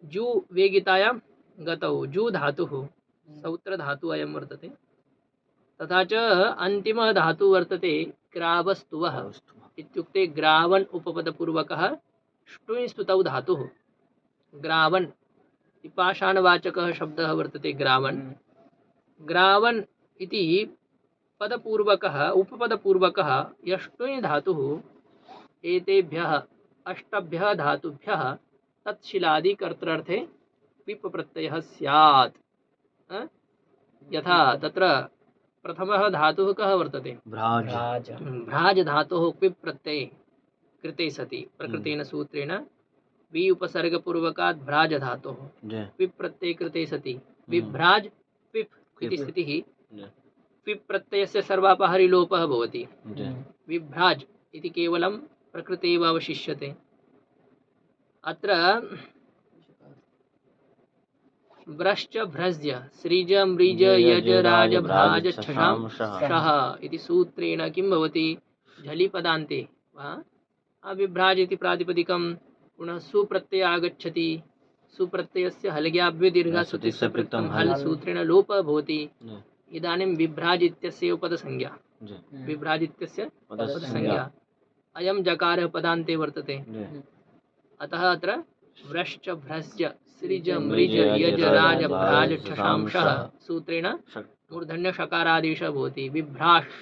जु वेगितायां गतौ जु धातुः, सौत्र धातुः अयं वर्तते। तथा च अन्तिमः धातुः वर्तते ग्रावस्तुवः इत्युक्ते ग्रावन् उपपदपूर्वकः ष्टुय् स्तुतौ धातुः। ग्रावन् पाषाणवाचकः शब्दः वर्तते ग्रावन्। ग्रावन् इति पदपूर्वकः उपपदपूर्वकः यष्टुय् धातुः एतेभ्यः अष्टभ्यः धातुभ्यः तत्शिलादि कर्तृर्थे क्विप् प्रत्ययः स्यात्। यथा तत्र प्रथमः धातुः कः वर्तते? भ्राज। भ्राज धातुः क्विप् प्रत्यये कृते सति प्रकृतेन सूत्रेण वि उपसर्गपूर्वकात् भ्राज धातुः क्विप् प्रत्यये कृते सति विभ्राज क्विप् इति स्थितिः। क्विप् प्रत्ययस्य सर्वापहारी लोपः भवति। विभ्राज इति केवलं प्रकृते एव अवशिष्यते। अत्र व्रश्च भ्रज्य सृज मृज यज राज भ्राज छशां शः इति सूत्रेण किं भवति? झलि पदान्ते विभ्राज इति प्रातिपदिकं पुनः सुप्रत्यय आगच्छति। सुप्रत्ययस्य हलग्याभ्यो दीर्घः सुतिस्य प्रयुक्तं हल् सूत्रेण लोपः भवति। इदानीं विभ्राज इत्यस्य पदसंज्ञा, विभ्राज इत्यस्य पदसंज्ञा। अयं जकारः पदान्ते वर्तते। अतः अत्र व्रश्च भ्रश्च सृज मृज यज राज भ्राज छशां शः सूत्रेण मूर्धन्य शकारादेशः भवति विभ्राश्।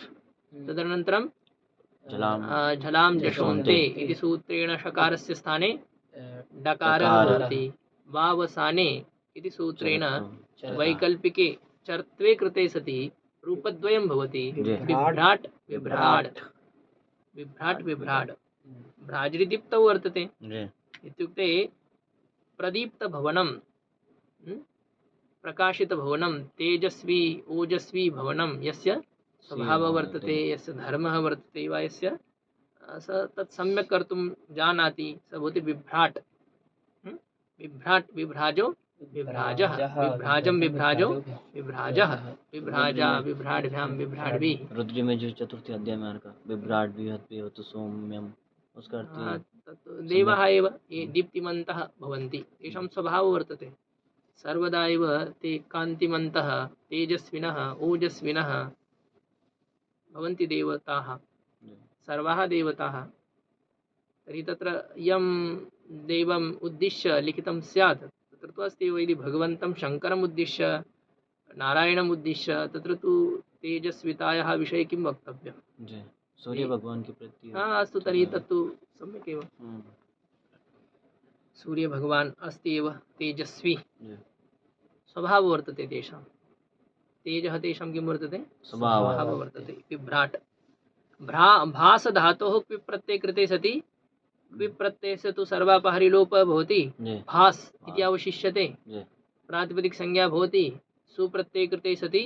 तदनन्तरं झलां जशोन्ते इति सूत्रेण शकारस्य स्थाने डकारः भवति। वावसाने इति सूत्रेण वैकल्पिके चर्त्वे कृते सति रूपद्वयं भवति बिभ्राट् बिभ्राड्, बिभ्राट् बिभ्राड्। भ्राजृदीप्तौ वर्तते इत्युक्ते प्रदीप्तभवनं प्रकाशितभवनं तेजस्वी ओजस्वी भवनं यस्य स्वभावः वर्तते यस्य धर्मः वर्तते वा यस्य स तत् सम्यक् कर्तुं जानाति स भवति बिभ्राट्। बिभ्राट् विभ्राजो विभ्राजः विभ्राजं विभ्राजो विभ्राजः विभ्राजा विभ्राड्भ्यां विभ्राड्भिः। रुद्री में जो चतुर्थी अध्याय में आरका विभ्राट विहत विहत सौम्यम उसका अर्थ हाँ, ये तत् देवाः एव ये दीप्तिमन्तः भवन्ति तेषां स्वभावः वर्तते सर्वदा एव ते कान्तिमन्तः तेजस्विनः ओजस्विनः भवन्ति देवताः सर्वाः देवताः। तर्हि तत्र यं देवम् उद्दिश्य लिखितं स्यात् तत्र तु अस्ति एव। यदि भगवन्तं शङ्करम् उद्दिश्य नारायणम् उद्दिश्य तत्र तु तेजस्वितायाः विषये किं वक्तव्यं। जी सूर्य भगवान के प्रति हाँ अस्तु तर्हि तत्तु सम्यक् एव। सूर्यभगवान् अस्ति एव तेजस्वी स्वभावः वर्तते तेषां तेजः तेषां किं वर्तते स्वभावः वर्तते। बिभ्राट् भास धातोः क्विप् प्रत्यये कृते सति क्विप् प्रत्ययस्य तु सर्वापहारी लोपः भवति भास इति अवशिष्यते प्रातिपदिक संज्ञा भवति सुप्रत्यये कृते सति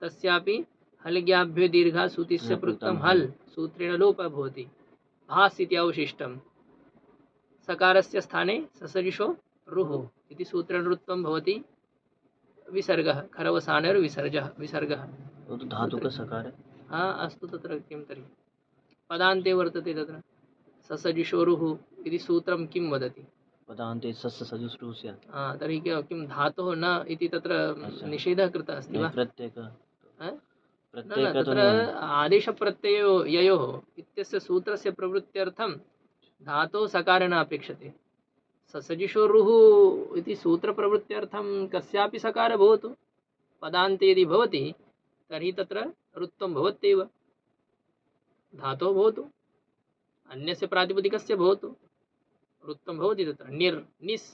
तस्यापि हलज्ञाभ्यो दीर्घा सूतिस्य पृक्तं हल सूत्रेण लोपः भवति भास इति अवशिष्टं। सकारस्य स्थाने ससजुषो रुः इति सूत्रेण रुत्वं भवति विसर्गः खरवसानैर् विसर्जः विसर्गः। वो तो धातु का सकार है। हाँ अस्तु तत्र किं तर्हि पदान्ते वर्तते तत्र ससजुषोरुः इति सूत्रं किं वदति पदान्ते सस्य सजुषुः स्यात्। तर्हि किं धातोः न इति तत्र निषेधः कृतः अस्ति वा न तत्र आदेशप्रत्ययो ययोः इत्यस्य सूत्रस्य प्रवृत्त्यर्थं धातोः सकारेण अपेक्षते। ससजुषोरुः इति सूत्रप्रवृत्त्यर्थं कस्यापि सकारः भवतु पदान्ते यदि भवति तर्हि तत्र रुत्वं भवत्येव धातोः भवतु अन्यस्य प्रातिपदिकस्य भवतु रुत्वं भवति तत्र निर् निस्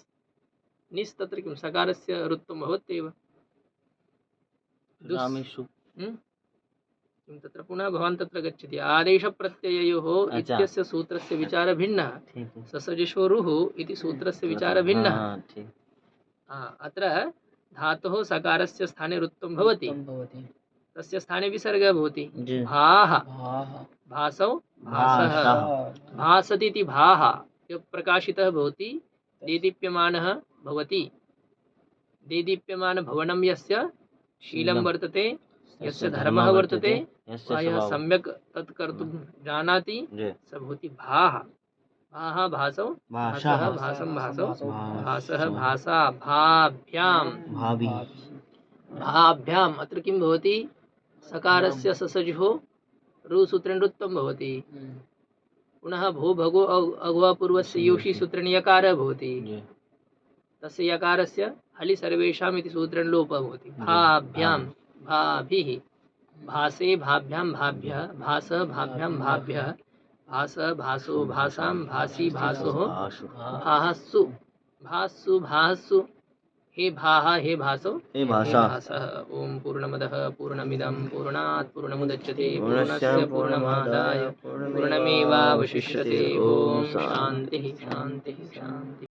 निस् तत्र किं सकारस्य रुत्वं भवत्येव। किं तत्र पुनः भवान् तत्र गच्छति आदेशप्रत्यययोः इत्यस्य सूत्रस्य विचारः भिन्नः ससजुषोरुः इति सूत्रस्य विचारः भिन्नः। अत्र धातोः सकारस्य स्थाने रुत्वं भवति तस्य स्थाने विसर्गः भवति भाः भासौ भासः भासति इति भाः प्रकाशितः भवति देदीप्यमानः भवति। देदीप्यमान भवनं यस्य शीलं वर्तते यस्य धर्मः वर्तते यः सम्यक् तत् कर्तुं जानाति स भवति भाः भाः भासौ भासः भासं भासौ भासः भासा भाभ्यां भाभ्याम्। अत्र किं भवति सकारस्य ससजुः रुसूत्रेण रुत्वं भवति पुनः भो भगो अघ्वापूर्वस्य योषि सूत्रेण यकारः भवति तस्य यकारस्य हलि सर्वेषाम् इति सूत्रेण लोपः भवति भाभ्यां भाभिः भासे भाभ्यां भाभ्यः भासः भाभ्यां भाभ्यः भासः भासो भासां भासी भासोः भासु भासु भासु हे भाः हे भासो हे भासः। ओम पूर्णमदः पूर्णमिदं पूर्णात् पूर्णमुदच्यते पूर्णस्य पूर्णमादाय पूर्णमेवावशिष्यते। ओम शान्तिः शान्तिः शान्तिः।